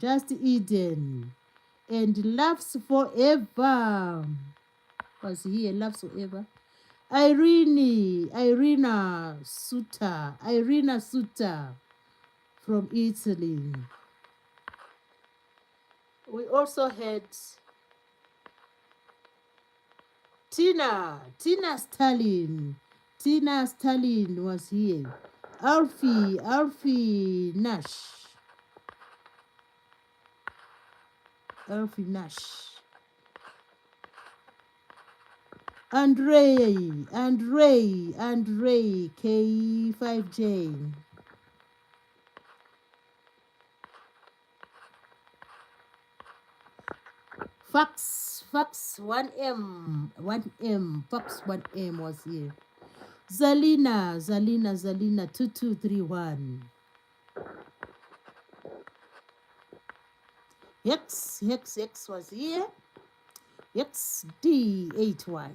and Loves Forever was here. Loves Forever. Irina Suta from Italy. We also had Tina Stalin. Tina Stalin was here. Alfie Nash. Andre K5J. Fox 1M. Fox 1M was here. Zalina 2231. Hex was here. Hex D8Y.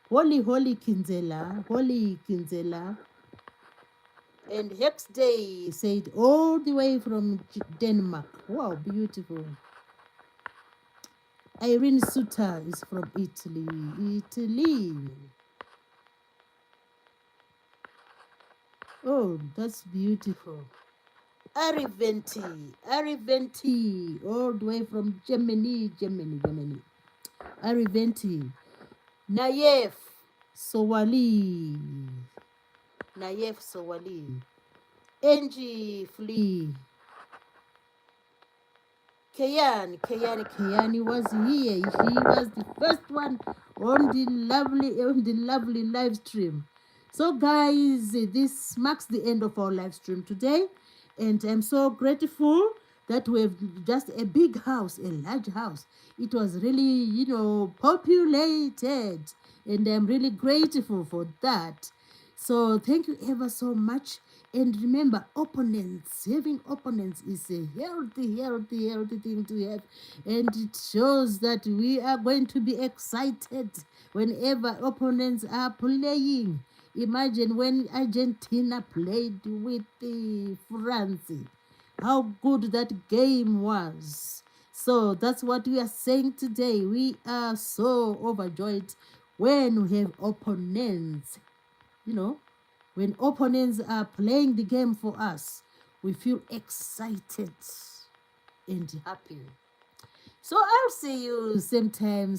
Holy Kinzela. And Hex Day said all the way from Denmark. Wow, beautiful. Irene Suta is from Italy. Oh, that's beautiful. Ariventi, all the way from Germany. Ariventi. Nayef Sowali. Angie Flea. Kayani was here. She was the first one on the lovely live stream. So guys, this marks the end of our live stream today, and I'm so grateful that we have just a big house, a large house. It was really, populated, and I'm really grateful for that. So thank you ever so much. And remember, having opponents is a healthy thing to have. And it shows that we are going to be excited whenever opponents are playing. Imagine when Argentina played with France, how good that game was. So that's what we are saying today. We are so overjoyed when we have opponents, when opponents are playing the game for us, we feel excited and happy. So I'll see you same time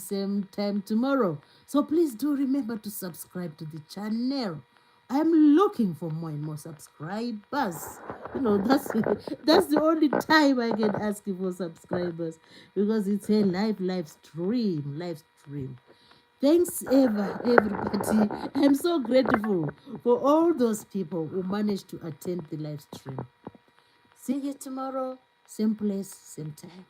tomorrow. So please do remember to subscribe to the channel. I'm looking for more and more subscribers. That's the only time I can ask you for subscribers, because it's a live stream. Thanks everybody. I'm so grateful for all those people who managed to attend the live stream. See you tomorrow, same place, same time.